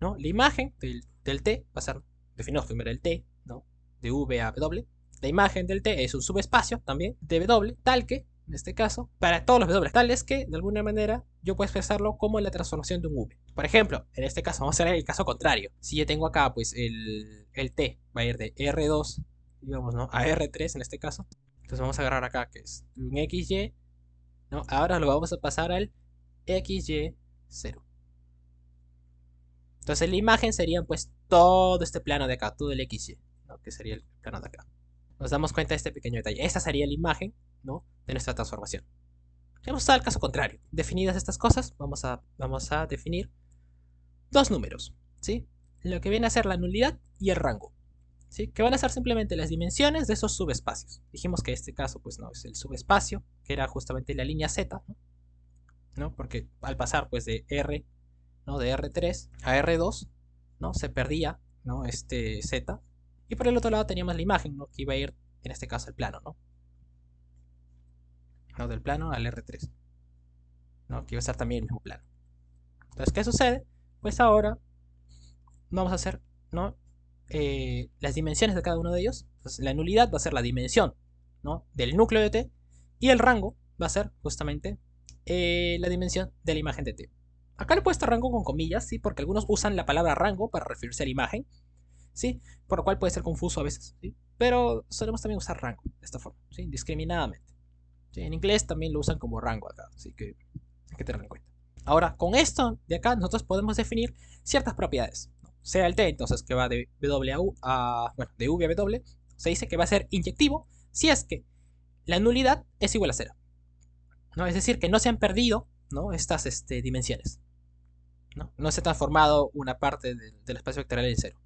¿no? La imagen del T va a ser, definimos primero el T, ¿no? De V a W. La imagen del T es un subespacio también de W, tal que, en este caso, para todos los W, tales que, de alguna manera, yo puedo expresarlo como la transformación de un V. Por ejemplo, en este caso, vamos a hacer el caso contrario. Si yo tengo acá, pues, el T va a ir de R2, digamos, ¿no? A R3 en este caso. Entonces vamos a agarrar acá, que es un XY, ¿no? Ahora lo vamos a pasar al XY0. Entonces la imagen sería pues todo este plano de acá, todo el XY, ¿no? Que sería el plano de acá. Nos damos cuenta de este pequeño detalle. Esta sería la imagen, ¿no? De nuestra transformación. Vamos al caso contrario. Definidas estas cosas, vamos a definir dos números, ¿sí? Lo que viene a ser la nulidad y el rango, ¿sí? Que van a ser simplemente las dimensiones de esos subespacios. Dijimos que este caso pues no es el subespacio, que era justamente la línea Z, ¿no? Porque al pasar pues de R, ¿no? De R3 a R2, ¿no? Se perdía, ¿no? Este Z. Y por el otro lado teníamos la imagen, ¿no? Que iba a ir, en este caso, el plano, ¿no? ¿No? Del plano al R3, ¿no? Que iba a ser también el mismo plano. Entonces, ¿qué sucede? Pues ahora vamos a hacer, ¿no? Las dimensiones de cada uno de ellos. Entonces, la nulidad va a ser la dimensión, ¿no? Del núcleo de T. Y el rango va a ser justamente la dimensión de la imagen de T. Acá le he puesto rango con comillas, ¿sí? Porque algunos usan la palabra rango para referirse a la imagen, ¿sí? Por lo cual puede ser confuso a veces, ¿sí? Pero solemos también usar rango de esta forma, ¿sí? Indiscriminadamente. ¿Sí? En inglés también lo usan como rango acá, así que hay que tenerlo en cuenta. Ahora, con esto de acá nosotros podemos definir ciertas propiedades, ¿no? Sea el T, entonces que va de W a U a, bueno, de V a W, se dice que va a ser inyectivo si es que la nulidad es igual a 0, ¿no? Es decir, que no se han perdido, ¿no? Estas dimensiones, ¿no? No se ha transformado una parte del espacio vectorial en 0,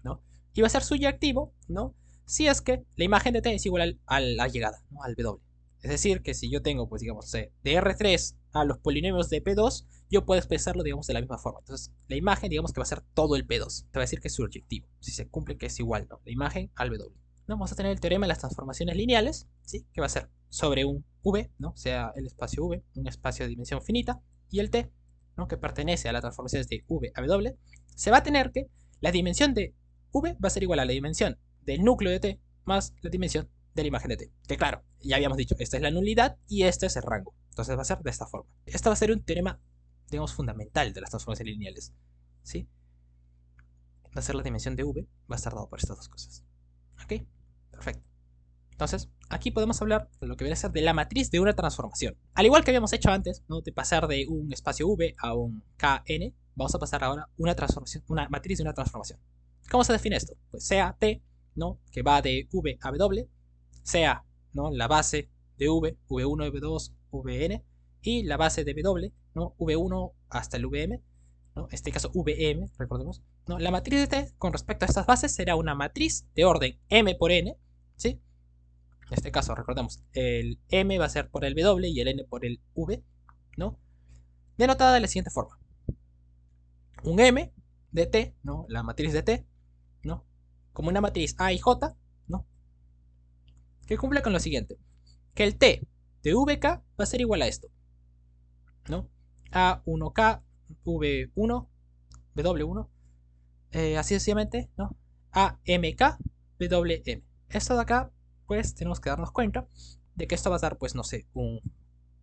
¿no? Y va a ser subyectivo, ¿no? Si es que la imagen de T es igual a la llegada, ¿no? Al W. Es decir, que si yo tengo, pues digamos, de R3 a los polinomios de P2, yo puedo expresarlo, digamos, de la misma forma. Entonces, la imagen, digamos que va a ser todo el P2. Te va a decir que es surjectivo, si se cumple que es igual, ¿no? La imagen al W. ¿No? Vamos a tener el teorema de las transformaciones lineales, ¿sí? Que va a ser sobre un V, ¿no? Sea el espacio V, un espacio de dimensión finita, y el T, ¿no? Que pertenece a las transformaciones de V a W, se va a tener que la dimensión de V va a ser igual a la dimensión del núcleo de T más la dimensión de la imagen de T. Que claro, ya habíamos dicho, esta es la nulidad y este es el rango. Entonces va a ser de esta forma. Este va a ser un teorema, digamos, fundamental de las transformaciones lineales, ¿sí? Va a ser la dimensión de V, va a estar dado por estas dos cosas. ¿Ok? Perfecto. Entonces, aquí podemos hablar de lo que viene a ser de la matriz de una transformación. Al igual que habíamos hecho antes, ¿no? De pasar de un espacio V a un Kn, vamos a pasar ahora una transformación, una matriz de una transformación. ¿Cómo se define esto? Pues sea T, ¿no? Que va de V a W, sea, ¿no? La base de V, V1, V2, Vn, y la base de W, ¿no? V1 hasta el Vm, ¿no? En este caso Vm, recordemos, ¿no? La matriz de T con respecto a estas bases será una matriz de orden M por N, ¿sí? En este caso, recordemos, el M va a ser por el W y el N por el V, ¿no? Denotada de la siguiente forma. Un M de T, ¿no? La matriz de T, ¿no? Como una matriz A y J, ¿no? Que cumple con lo siguiente. Que el T de VK va a ser igual a esto, ¿no? A1K, V1, W1, así sucesivamente, ¿no? AMK, WM. Esto de acá, pues tenemos que darnos cuenta de que esto va a dar, pues no sé, un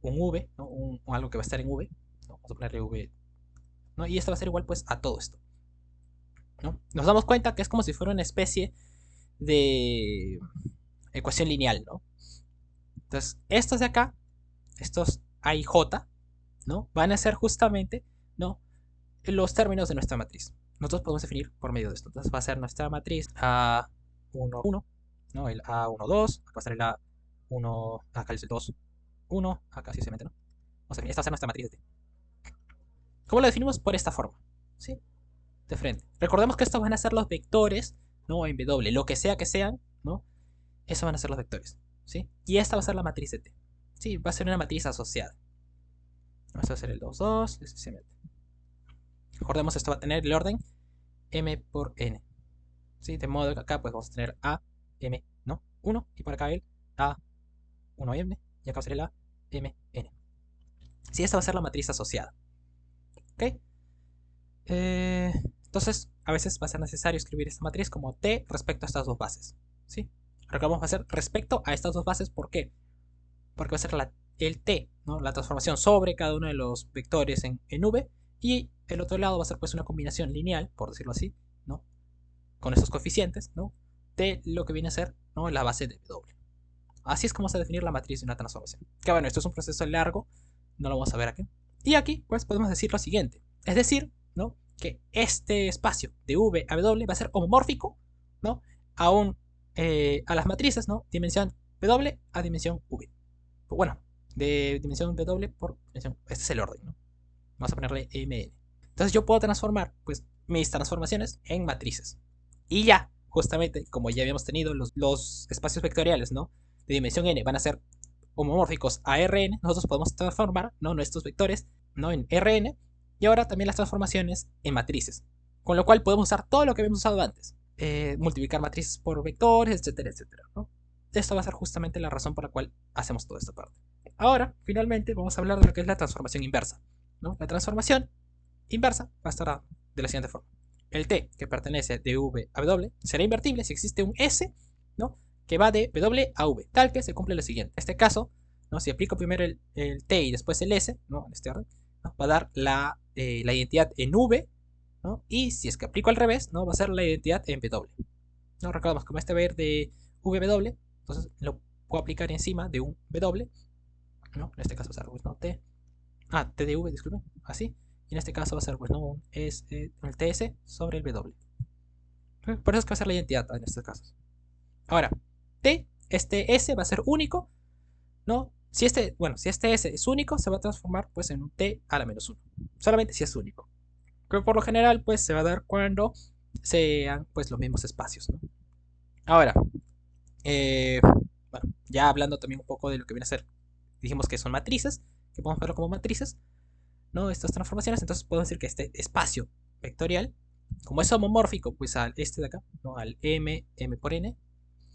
V, ¿no? Algo que va a estar en V, ¿no? Vamos a ponerle V, ¿no? Y esto va a ser igual, pues, a todo esto, ¿no? Nos damos cuenta que es como si fuera una especie de ecuación lineal, ¿no? Entonces, estos de acá, estos A y J, ¿no? Van a ser justamente, ¿no? Los términos de nuestra matriz. Nosotros podemos definir por medio de esto. Entonces va a ser nuestra matriz A11, ¿no? El A12, acá va a estar el A1, acá es el 2, 1, acá sí se mete, ¿no? Vamos a ver, esta va a ser nuestra matriz de T. ¿Cómo lo definimos? Por esta forma, ¿sí? De frente. Recordemos que estos van a ser los vectores, ¿no? En W, lo que sea que sean, ¿no? Esos van a ser los vectores, ¿sí? Y esta va a ser la matriz de T, ¿sí? Va a ser una matriz asociada. Vamos a hacer el 2, 2, se mete. Recordemos, esto va a tener el orden M por N, ¿sí? De modo que acá pues vamos a tener A, M, ¿no? 1, y por acá el A, 1M, y acá va a ser el A, M, N. Sí, esta va a ser la matriz asociada, ¿ok? Entonces, a veces va a ser necesario escribir esta matriz como T respecto a estas dos bases, ¿sí? Recordemos, va a ser respecto a estas dos bases, ¿por qué? Porque va a ser el T, ¿no? La transformación sobre cada uno de los vectores en V, y el otro lado va a ser pues una combinación lineal, por decirlo así, ¿no? Con estos coeficientes, ¿no? De lo que viene a ser, ¿no? La base de W. Así es como se va a definir la matriz de una transformación. Que bueno, esto es un proceso largo, no lo vamos a ver aquí. Y aquí, pues, podemos decir lo siguiente. Es decir, ¿no? Que este espacio de V a W va a ser homomórfico, ¿no? A las matrices, ¿no? Dimensión W a dimensión V. Bueno, de dimensión W por dimensión. Este es el orden, ¿no? Vamos a ponerle MN. Entonces yo puedo transformar, pues, mis transformaciones en matrices. Y ya, justamente, como ya habíamos tenido los espacios vectoriales, ¿no? De dimensión n van a ser homomórficos a Rn, nosotros podemos transformar, ¿no? Nuestros vectores, ¿no? En Rn, y ahora también las transformaciones en matrices. Con lo cual podemos usar todo lo que habíamos usado antes. Multiplicar matrices por vectores, etcétera, etcétera, ¿no? Esto va a ser justamente la razón por la cual hacemos toda esta parte. Ahora, finalmente, vamos a hablar de lo que es la transformación inversa, ¿no? La transformación inversa va a estar de la siguiente forma. El T que pertenece de V a W será invertible si existe un S, ¿no? Que va de W a V, tal que se cumple lo siguiente. En este caso, ¿no? Si aplico primero el T y después el S, ¿no? En este orden, ¿no? Va a dar la identidad en V, ¿no? Y si es que aplico al revés, ¿no? Va a ser la identidad en W. ¿No? Recordamos, como este va a ir de VW, entonces lo puedo aplicar encima de un W, ¿no? En este caso va a ser pues, ¿no? T. T de V, disculpen, así. Y en este caso va a ser pues, ¿no? un el TS sobre el W. Por eso es que va a ser la identidad en estos casos. Ahora, T, este S va a ser único, ¿no? Si este S es único, se va a transformar pues en un T a la menos 1. Solamente si es único. Que por lo general pues se va a dar cuando sean pues los mismos espacios, ¿no? Ahora, bueno, ya hablando también un poco de lo que viene a ser, dijimos que son matrices, que podemos verlo como matrices, ¿no? Estas transformaciones, entonces podemos decir que este espacio vectorial, como es homomórfico pues al este de acá, ¿no? Al M por N,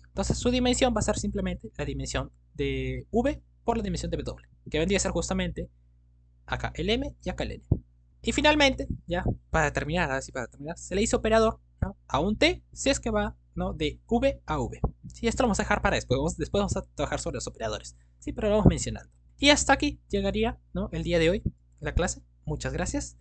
entonces su dimensión va a ser simplemente la dimensión de V por la dimensión de W, que vendría a ser justamente acá el M y acá el N. Y finalmente, ya para terminar, así para terminar, se le hizo operador, ¿no? A un T si es que va, ¿no? De V a V. Sí, esto lo vamos a dejar para después. Después vamos a trabajar sobre los operadores. Sí, pero lo vamos mencionando. Y hasta aquí llegaría, ¿no? El día de hoy, la clase. Muchas gracias.